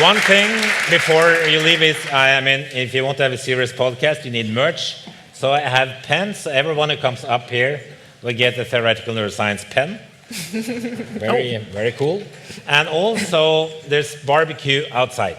one thing before you leave is, if you want to have a serious podcast, you need merch. So I have pens. So everyone who comes up here will get a theoretical neuroscience pen. Very cool. And also, there's barbecue outside.